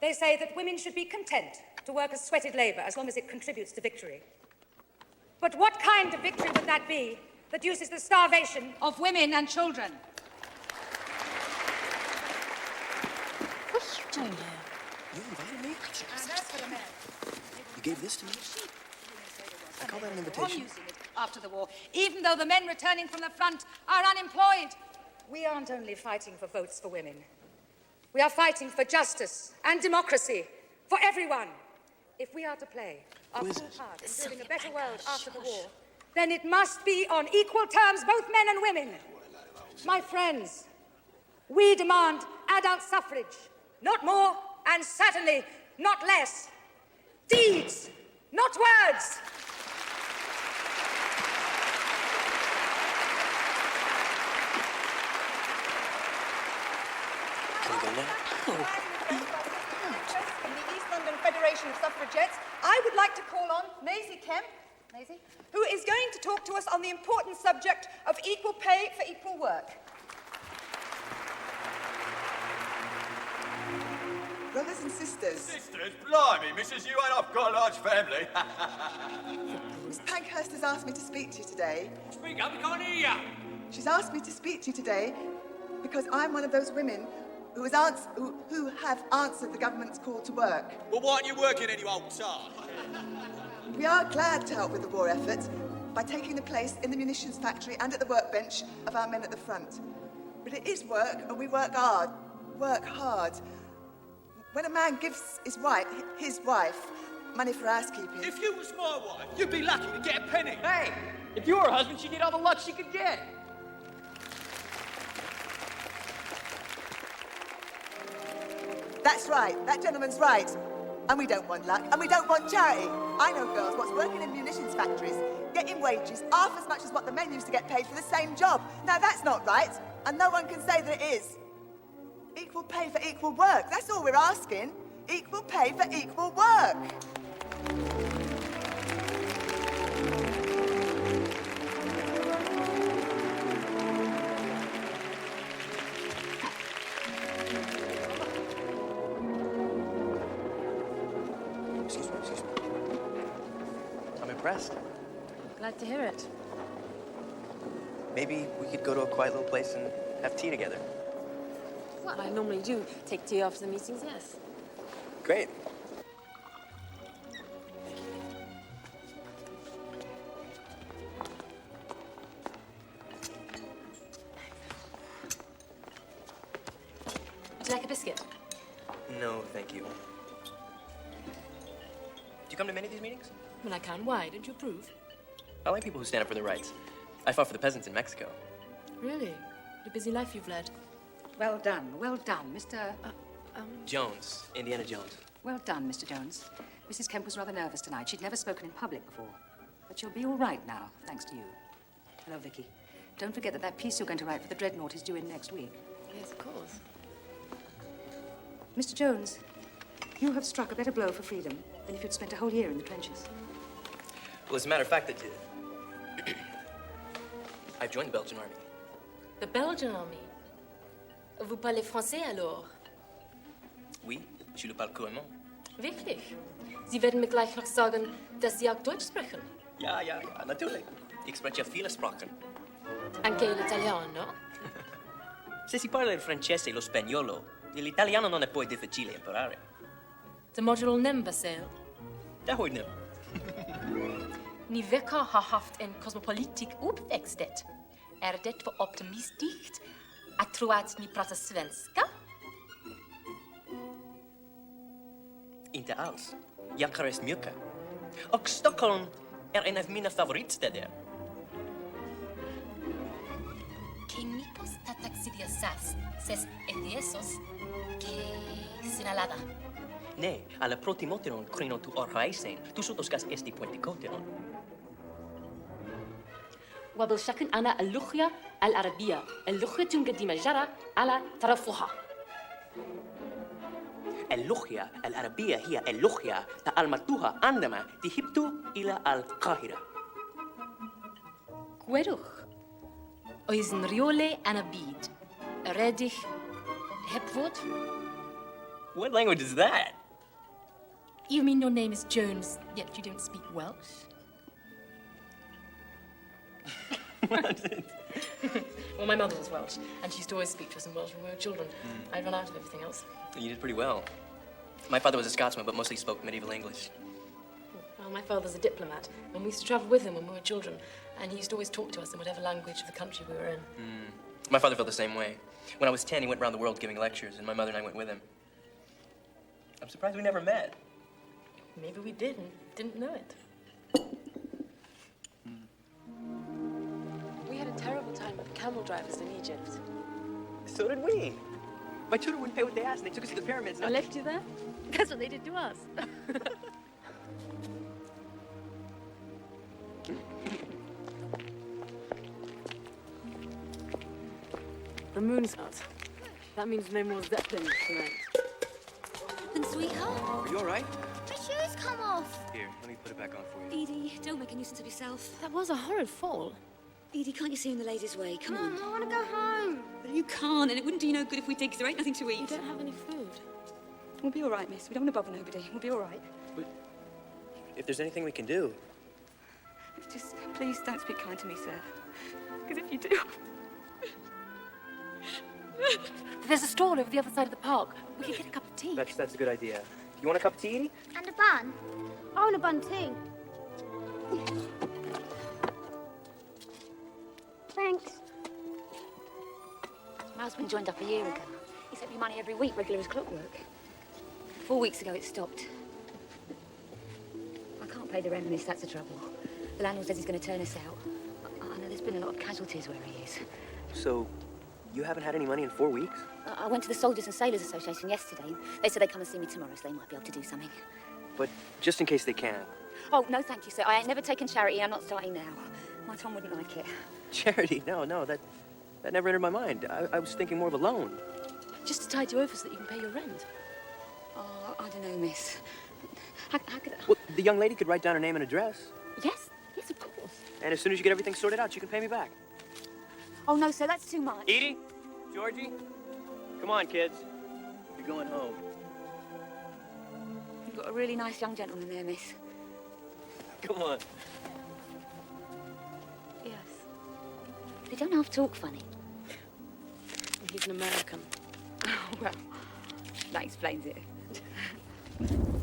They say that women should be content to work as sweated labor as long as it contributes to victory. But what kind of victory would that be that uses the starvation of women and children? What are you doing here? You invited me? And as for the men, You gave this to me? I call that an invitation. using it after the war, even though the men returning from the front are unemployed. We aren't only fighting for votes for women. We are fighting for justice and democracy for everyone. If we are to play our full part in building a better world after the war, then it must be on equal terms, both men and women. My friends, we demand adult suffrage, not more and certainly not less. Deeds, not words. Can we go now? In the East London Federation of Suffragettes, I would like to call on Maisie Kemp, who is going to talk to us on the important subject of equal pay for equal work. Brothers and sisters. Sisters? Blimey, Mrs. You and I've got a large family. Miss Pankhurst has asked me to speak to you today. Speak up, we can't hear you. She's asked me to speak to you today because I'm one of those women who have answered the government's call to work. Well, why aren't you working any old time? We are glad to help with the war effort by taking the place in the munitions factory and at the workbench of our men at the front. But it is work, and we work hard. Work hard. When a man gives his wife, money for housekeeping... If you was my wife, you'd be lucky to get a penny. Hey, if you were her husband, she'd get all the luck she could get. That's right. That gentleman's right. And we don't want luck, and we don't want charity. I know girls what's working in munitions factories, getting wages half as much as what the men used to get paid for the same job. Now, that's not right, and no one can say that it is. Equal pay for equal work. That's all we're asking. Equal pay for equal work. Excuse me. I'm impressed. Glad to hear it. Maybe we could go to a quiet little place and have tea together. Well, I normally do take tea after the meetings, yes. Great. biscuit? No, thank you. Do you come to many of these meetings? When I can. Why? Don't you approve? I like people who stand up for their rights. I fought for the peasants in Mexico. Really? What a busy life you've led. Well done, Mr. Jones, Indiana Jones. Well done, Mr. Jones. Mrs. Kemp was rather nervous tonight. She'd never spoken in public before. But she'll be all right now, thanks to you. Hello, Vicky. Don't forget that piece you're going to write for the Dreadnought is due in next week. Yes, of course. Mr. Jones, you have struck a better blow for freedom than if you'd spent a whole year in the trenches. Well, as a matter of fact, I've joined the Belgian army. The Belgian army? Vous parlez français alors? Oui, je le parle couramment. Wirklich? Sie werden mir gleich noch sagen, dass Sie auch Deutsch sprechen. Ja, natürlich. Ich spreche viele Sprachen. Anche l'italiano? Se si parla il francese e lo spagnolo, l'italiano non è poi difficile imparare. De module number sale? Dat hoort nu. Ni verkar ha haft en kosmopolitisk uppväxt. Är det för optimistiskt att tro att ni pratar svenska? Inte alls. Jag har rest mycket. Och Stockholm är en av mina favoritstäder. Químicos tataxidiosas, ses etiesos, que sinalada. Ne, alla protimoteron crino tu orhaisen, tu sotoscas esti puenticoteron. وبالشكل أنا اللغة العربية اللغة القديمة جرى على طرفها. اللغة العربية هي اللغة تعلمتها عندما ذهبت إلى القاهرة. كويروخ. أيزن ريولي أنا بيد. راديخ هبفوت. What language is that? You mean your name is Jones, yet you don't speak Welsh? Well, my mother was Welsh, and she used to always speak to us in Welsh when we were children. I ran out of everything else. You did pretty well. My father was a Scotsman, but mostly spoke medieval English. Well, my father's a diplomat, and we used to travel with him when we were children, and he used to always talk to us in whatever language of the country we were in. My father felt the same way. When I was 10, he went around the world giving lectures, and my mother and I went with him. I'm surprised we never met. Maybe we did and didn't know it. We had a terrible time with camel drivers in Egypt. So did we. My tutor wouldn't pay what they asked, and they took us to the pyramids. I left you there? That's what they did to us. The moon's out. That means no more Zeppelins tonight. And sweetheart, Are you all right? my shoes come off. Here, let me put it back on for you. Edie, don't make a nuisance of yourself. That was a horrid fall. Edie, can't you see in the ladies' way? Come on. I want to go home. Well, you can't, and it wouldn't do you no good if we did, because there ain't nothing to eat. You don't have any food. We'll be all right, miss. We don't want to bother nobody. We'll be all right. If there's anything we can do. Just please don't speak kind to me, sir. Because if you do... There's a stall over the other side of the park. We could get a cup of tea. That's a good idea. You want a cup of tea, Edie? And a bun. I want a bun too. Thanks. My husband joined up a year ago. He sent me money every week, regular as clockwork. 4 weeks ago, it stopped. I can't pay the rent, miss. That's the trouble. The landlord says he's going to turn us out. I know there's been a lot of casualties where he is. So, you haven't had any money in 4 weeks? I went to the Soldiers and Sailors Association yesterday. They said they'd come and see me tomorrow, so they might be able to do something. But just in case they can. Oh, no, thank you, sir. I ain't never taken charity. I'm not starting now. My Tom wouldn't like it. Charity? No, that never entered my mind. I was thinking more of a loan. Just to tide you over so that you can pay your rent. Oh, I don't know, miss. How could I... Well, the young lady could write down her name and address. Yes, of course. And as soon as you get everything sorted out, you can pay me back. Oh, no, sir, that's too much. Edie? Georgie? Come on, kids. You're going home. You've got a really nice young gentleman there, miss. Come on. Yes. They don't half talk funny. He's an American. Oh, well, that explains it.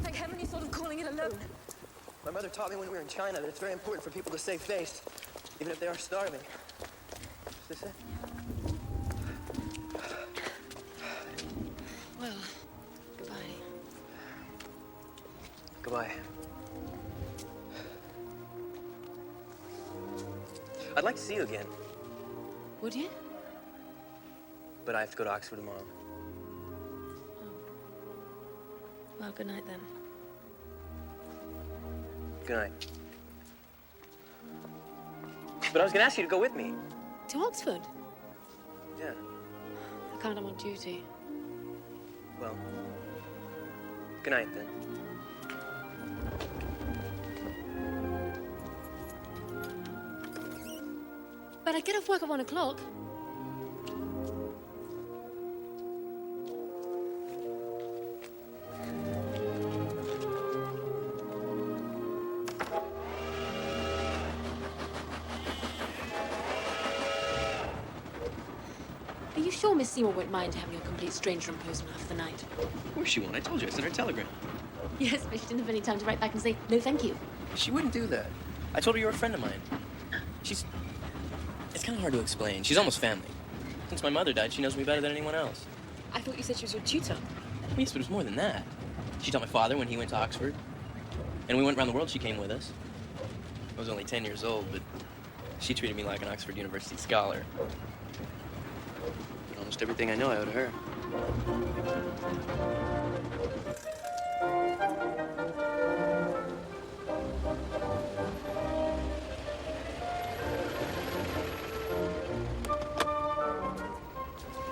Thank heaven you're sort of calling it a loan. My mother taught me when we were in China that it's very important for people to save face, even if they are starving. Is this it? Well, Goodbye. I'd like to see you again, Would you? but I have to go to Oxford tomorrow. Well, good night then. Good night. But I was gonna ask you to go with me. To Oxford? Yeah. I can't, I'm on duty. Well, good night then. But I get off work at 1 o'clock. Are you sure Miss Seymour won't mind having a complete stranger imposed on her for the night? Of course she won't. I told you. I sent her a telegram. Yes, but she didn't have any time to write back and say, no, thank you. She wouldn't do that. I told her you're a friend of mine. It's kind of hard to explain. She's almost family. Since my mother died, she knows me better than anyone else. I thought you said she was your tutor. Yes, but it was more than that. She taught my father when he went to Oxford. And when we went around the world, she came with us. I was only 10 years old, but she treated me like an Oxford University scholar. But almost everything I know I owe to her.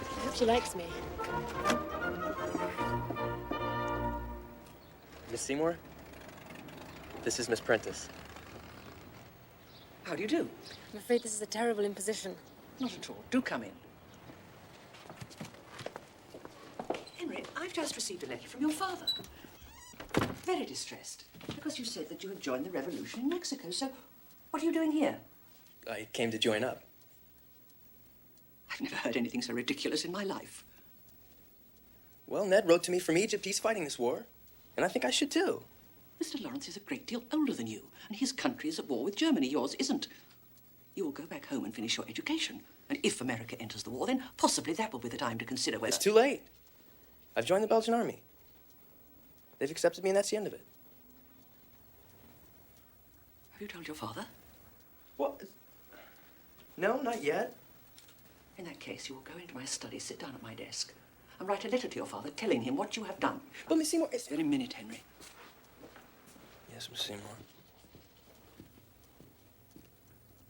I hope she likes me. Miss Seymour, this is Miss Prentice. How do you do? I'm afraid this is a terrible imposition. Not at all. Do come in. Henry, I've just received a letter from your father. Very distressed, because you said that you had joined the revolution in Mexico. So, what are you doing here? I came to join up. I've never heard anything so ridiculous in my life. Well, Ned wrote to me from Egypt. He's fighting this war. And I think I should too. Mr. Lawrence is a great deal older than you, and his country is at war with Germany. Yours isn't. You will go back home and finish your education. And if America enters the war, then possibly that will be the time to consider whether... It's too late. I've joined the Belgian army. They've accepted me, and that's the end of it. Have you told your father? What? No, not yet. In that case, you will go into my study, sit down at my desk, and write a letter to your father telling him what you have done. But, Miss Seymour... Very minute, Henry. Yes, Miss Seymour.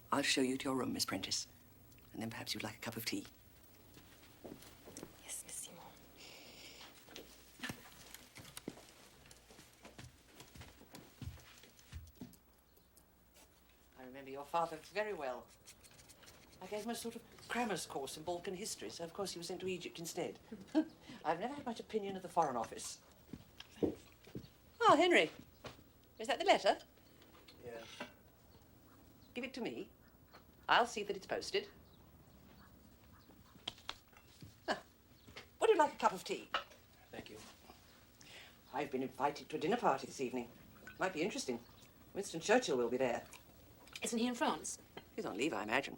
I'll show you to your room, Miss Prentice. And then perhaps you'd like a cup of tea. Yes, Miss Seymour. I remember your father very well. I gave him a sort of crammer's course in Balkan history, so of course he was sent to Egypt instead. I've never had much opinion of the Foreign Office. Oh, Henry. Is that the letter? Yeah. Give it to me. I'll see that it's posted. Ah, would you like a cup of tea? Thank you. I've been invited to a dinner party this evening. Might be interesting. Winston Churchill will be there. Isn't he in France? He's on leave, I imagine.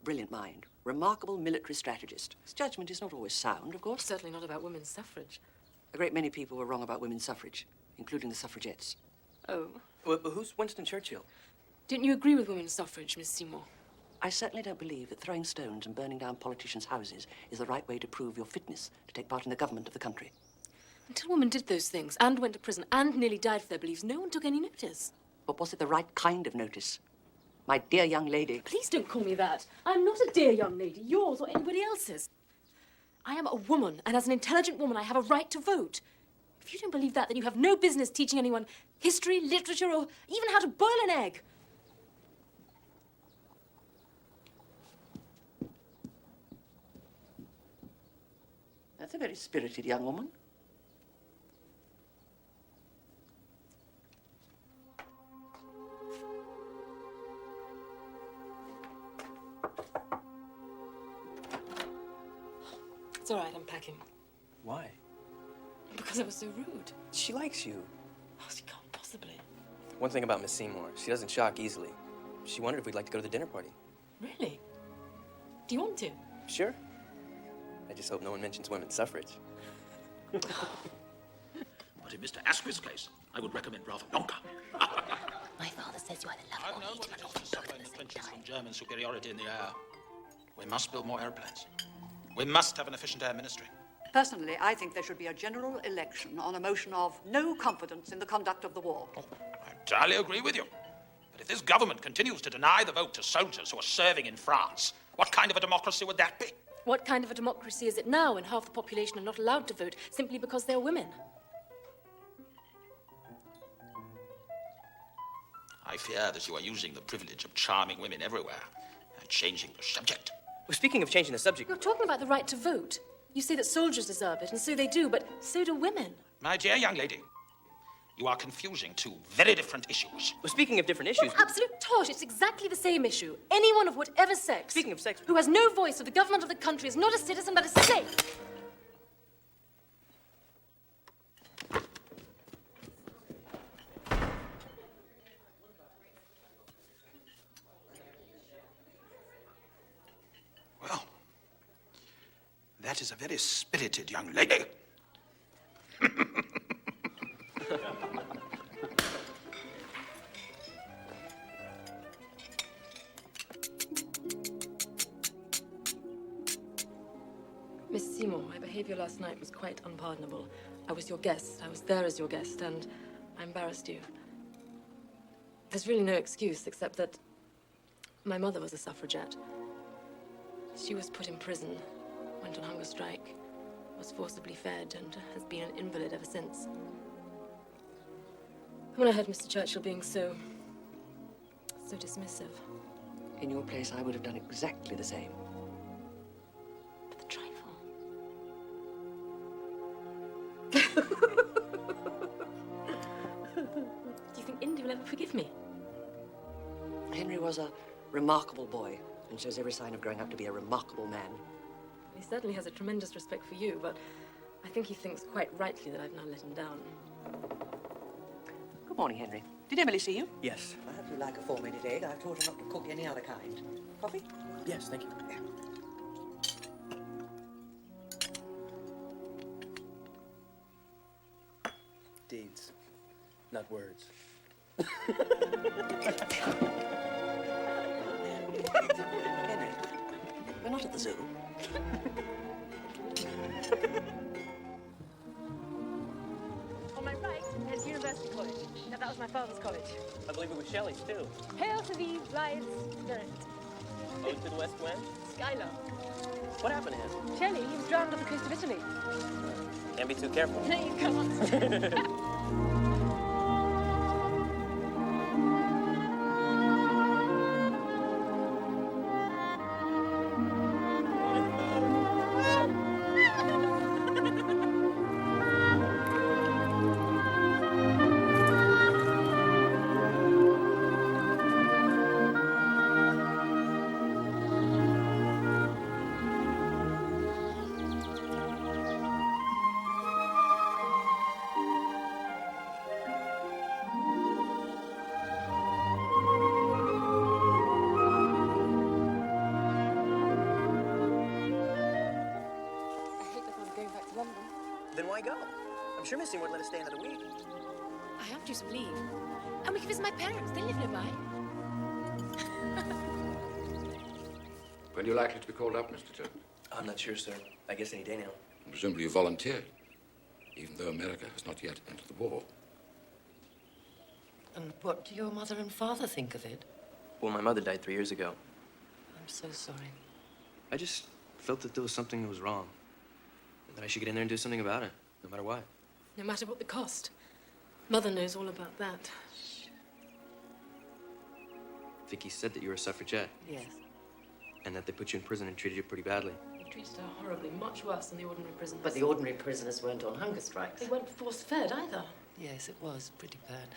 Brilliant mind. Remarkable military strategist. His judgment is not always sound, of course. Certainly not about women's suffrage. A great many people were wrong about women's suffrage, including the suffragettes. Oh. Well, but who's Winston Churchill? Didn't you agree with women's suffrage, Miss Seymour? I certainly don't believe that throwing stones and burning down politicians' houses is the right way to prove your fitness to take part in the government of the country. Until women did those things and went to prison and nearly died for their beliefs, no one took any notice. But was it the right kind of notice? My dear young lady. Please don't call me that. I'm not a dear young lady, yours or anybody else's. I am a woman, and as an intelligent woman, I have a right to vote. If you don't believe that, then you have no business teaching anyone history, literature, or even how to boil an egg. That's a very spirited young woman. It's all right, I'm packing. Why? Because I was so rude. She likes you. Oh, she can't possibly. One thing about Miss Seymour, she doesn't shock easily. She wondered if we'd like to go to the dinner party. Really? Do you want to? Sure. I just hope no one mentions women's suffrage. What But in Mr. Asquith's case, I would recommend rather longer. My father says you either love I've or known hate what him. it is to suffer in the trenches from German superiority in the air. We must build more airplanes. We must have an efficient air ministry. Personally, I think there should be a general election on a motion of no confidence in the conduct of the war. I entirely agree with you. But if this government continues to deny the vote to soldiers who are serving in France, what kind of a democracy would that be? What kind of a democracy is it now when half the population are not allowed to vote simply because they're women? I fear that you are using the privilege of charming women everywhere and changing the subject. Well, speaking of changing the subject... You're talking about the right to vote. You say that soldiers deserve it, and so they do, but so do women. My dear young lady, you are confusing two very different issues. Well, speaking of different issues... Absolute tosh. It's exactly the same issue. Anyone of whatever sex... Speaking of sex... ...who has no voice of the government of the country is not a citizen, but a slave. Well, that is a very spirited young lady. Miss Seymour, my behavior last night was quite unpardonable. I was your guest. I was there as your guest, and I embarrassed you. There's really no excuse except that my mother was a suffragette. She was put in prison, went on hunger strike, was forcibly fed, and has been an invalid ever since. When I heard Mr. Churchill being so dismissive. In your place, I would have done exactly the same. But the trifle. Do you think Indy will ever forgive me? Henry was a remarkable boy and shows every sign of growing up to be a remarkable man. He certainly has a tremendous respect for you, but I think he thinks quite rightly that I've now let him down. Good morning, Henry. Did Emily see you? Yes. I hope you like a 4-minute egg. I've taught her not to cook any other kind. Coffee? Yes, thank you. Deeds, not words. Henry, we're not at the zoo. On my right is University College. Now, that was my father's college. I believe it was Shelley's, too. Hail to thee, blithe spirit. Ode to the West Wind? Skylar. What happened to him? Shelley, he was drowned off the coast of Italy. Can't be too careful. No, you can't. Then why go? I'm sure Missy wouldn't let us stay another week. I have to some leave. And we can visit my parents. They live nearby. When are you likely to be called up, Mr. Turner? I'm not sure, sir. I guess any day now. Presumably you volunteered, even though America has not yet entered the war. And what do your mother and father think of it? Well, my mother died 3 years ago. I'm so sorry. I just felt that there was something that was wrong. And that I should get in there and do something about it, no matter what. No matter what the cost. Mother knows all about that. Vicky said that you were a suffragette. Yes. And that they put you in prison and treated you pretty badly. They treated her horribly, much worse than the ordinary prisoners. But the ordinary prisoners weren't on hunger strikes. They weren't force-fed either. Yes, it was pretty bad.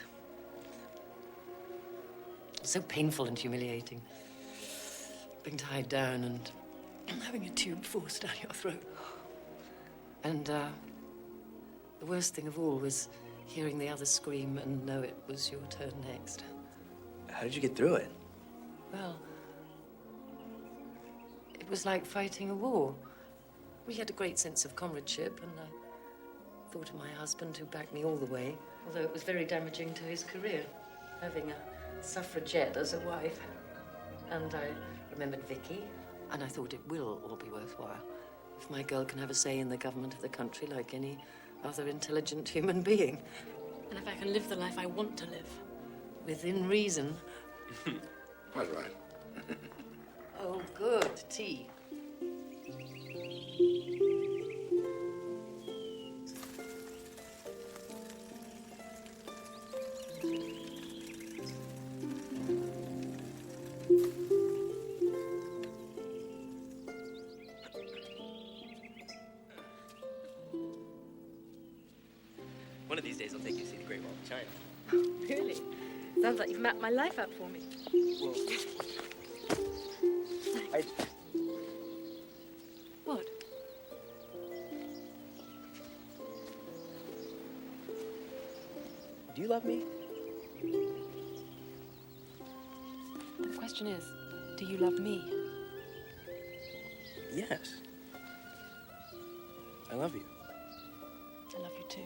So painful and humiliating. Being tied down and having a tube forced down your throat. And the worst thing of all was hearing the others scream and know it was your turn next. How did you get through it? Well, it was like fighting a war. We had a great sense of comradeship, and thought of my husband, who backed me all the way, although it was very damaging to his career, having a suffragette as a wife. And I remembered Vicky, and I thought it will all be worthwhile if my girl can have a say in the government of the country like any other intelligent human being. And if I can live the life I want to live. Within reason. Quite right. Oh, good. Tea. One of these days I'll take you to see the Great Wall of China. Really? Sounds like you've mapped my life out for me. Well, I... What? Do you love me? The question is, do you love me? Yes. I love you. I love you too.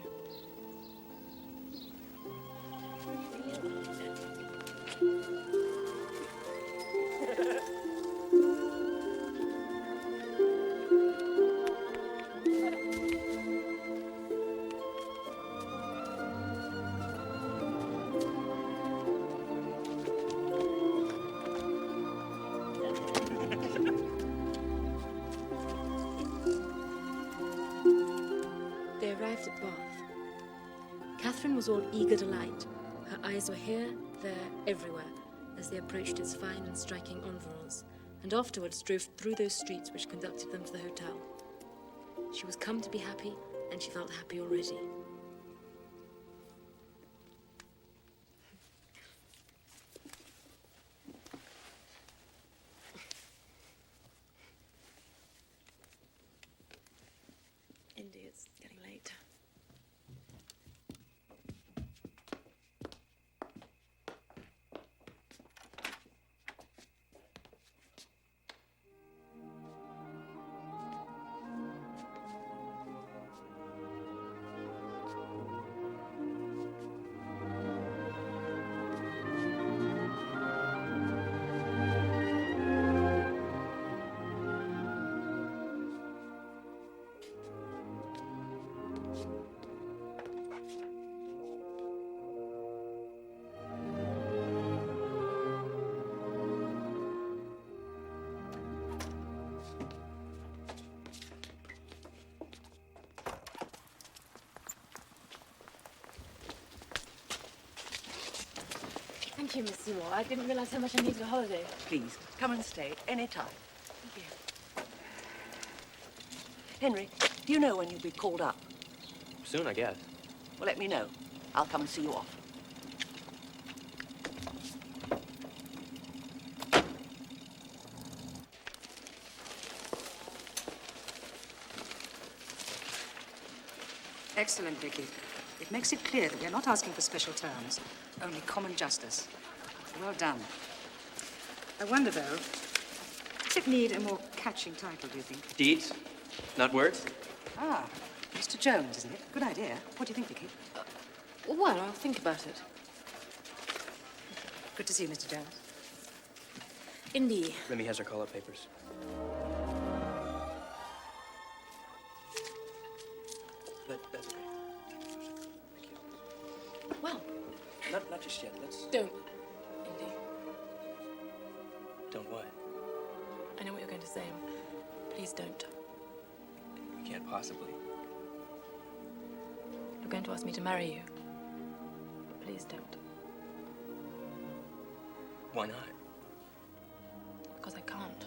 They arrived at Bath. Catherine was all eager delight. Her eyes were here, there, everywhere, as they approached its fine and striking environs, and afterwards drove through those streets which conducted them to the hotel. She was come to be happy, and she felt happy already. Indy, it's getting late. Thank you, Miss Seymour. I didn't realize how much I needed a holiday. Please, come and stay any time. Thank you. Henry, do you know when you'll be called up? Soon, I guess. Well, let me know. I'll come and see you off. Excellent, Vicky. It makes it clear that we're not asking for special terms, only common justice. Well done. I wonder, though, does it need a more catching title, do you think? Deeds, not words. Ah, Mr. Jones, isn't it? Good idea. What do you think, Vicky? Well, I'll think about it. Good to see you, Mr. Jones. Indy. Remy has her call-up papers. That's okay. Thank you. Well. Not just yet. Let's... Don't, Indy. Don't what? I know what you're going to say. Please don't. You can't possibly. You're going to ask me to marry you. But please don't. Why not? Because I can't.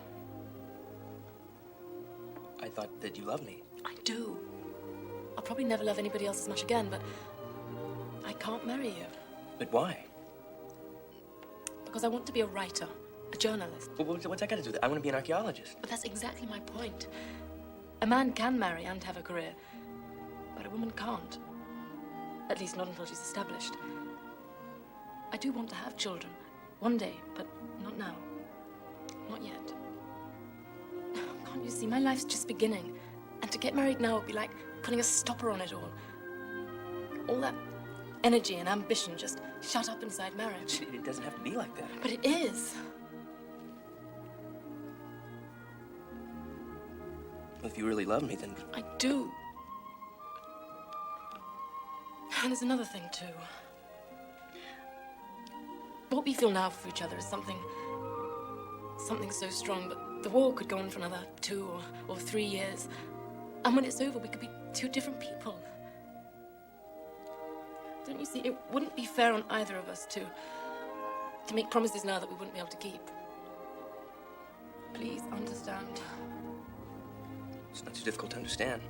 I thought that you loved me. I do. I'll probably never love anybody else as much again, but I can't marry you. But why? Because I want to be a writer, a journalist. Well, what's that got to do with it? I want to be an archaeologist. But that's exactly my point. A man can marry and have a career, but a woman can't. At least not until she's established. I do want to have children, one day, but not now. Not yet. Can't you see? My life's just beginning. And to get married now would be like putting a stopper on it all. All that energy and ambition just shut up inside marriage. It doesn't have to be like that. But it is. Well, if you really love me, then... I do. And there's another thing, too. What we feel now for each other is something so strong, but the war could go on for another 2 or 3 years. And when it's over, we could be 2 different people. Don't you see, it wouldn't be fair on either of us to make promises now that we wouldn't be able to keep. Please understand. It's not too difficult to understand.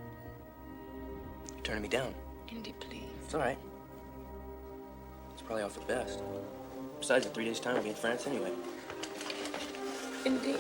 You're turning me down. Indy, please. It's all right. It's probably all for the best. Besides, in 3 days' time, we'll be in France anyway. Indy.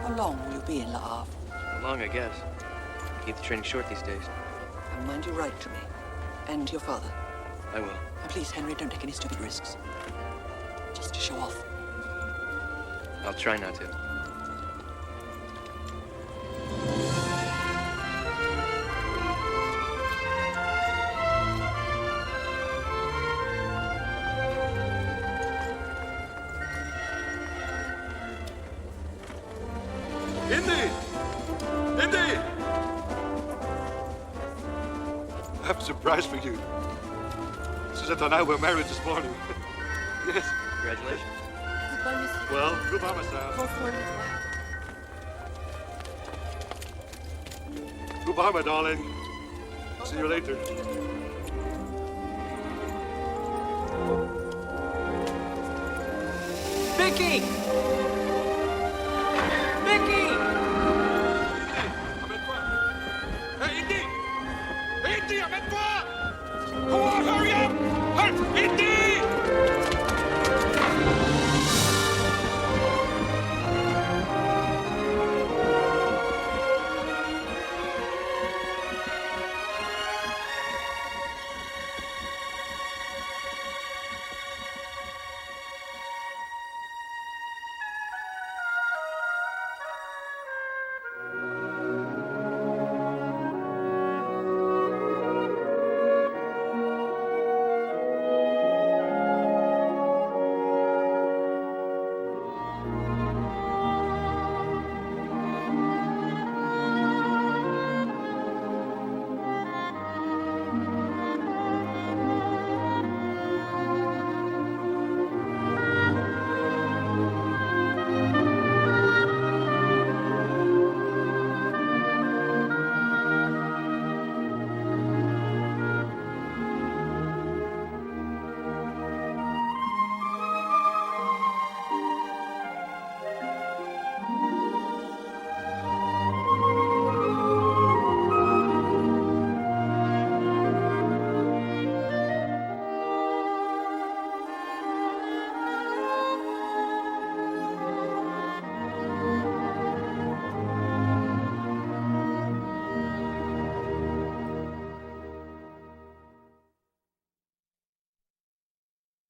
How long will you be in Le Havre? Not long, I guess. Keep the training short these days. And mind you write to me. And to your father. I will. And please, Henry, don't take any stupid risks. Just to show off. I'll try not to. Indy! Indy! I have a surprise for you. Suzette and I were married this morning. Yes. Congratulations. Goodbye, monsieur. Well, goodbye, my son. Bonsoir, Goodbye, my darling. See you later. Vicky!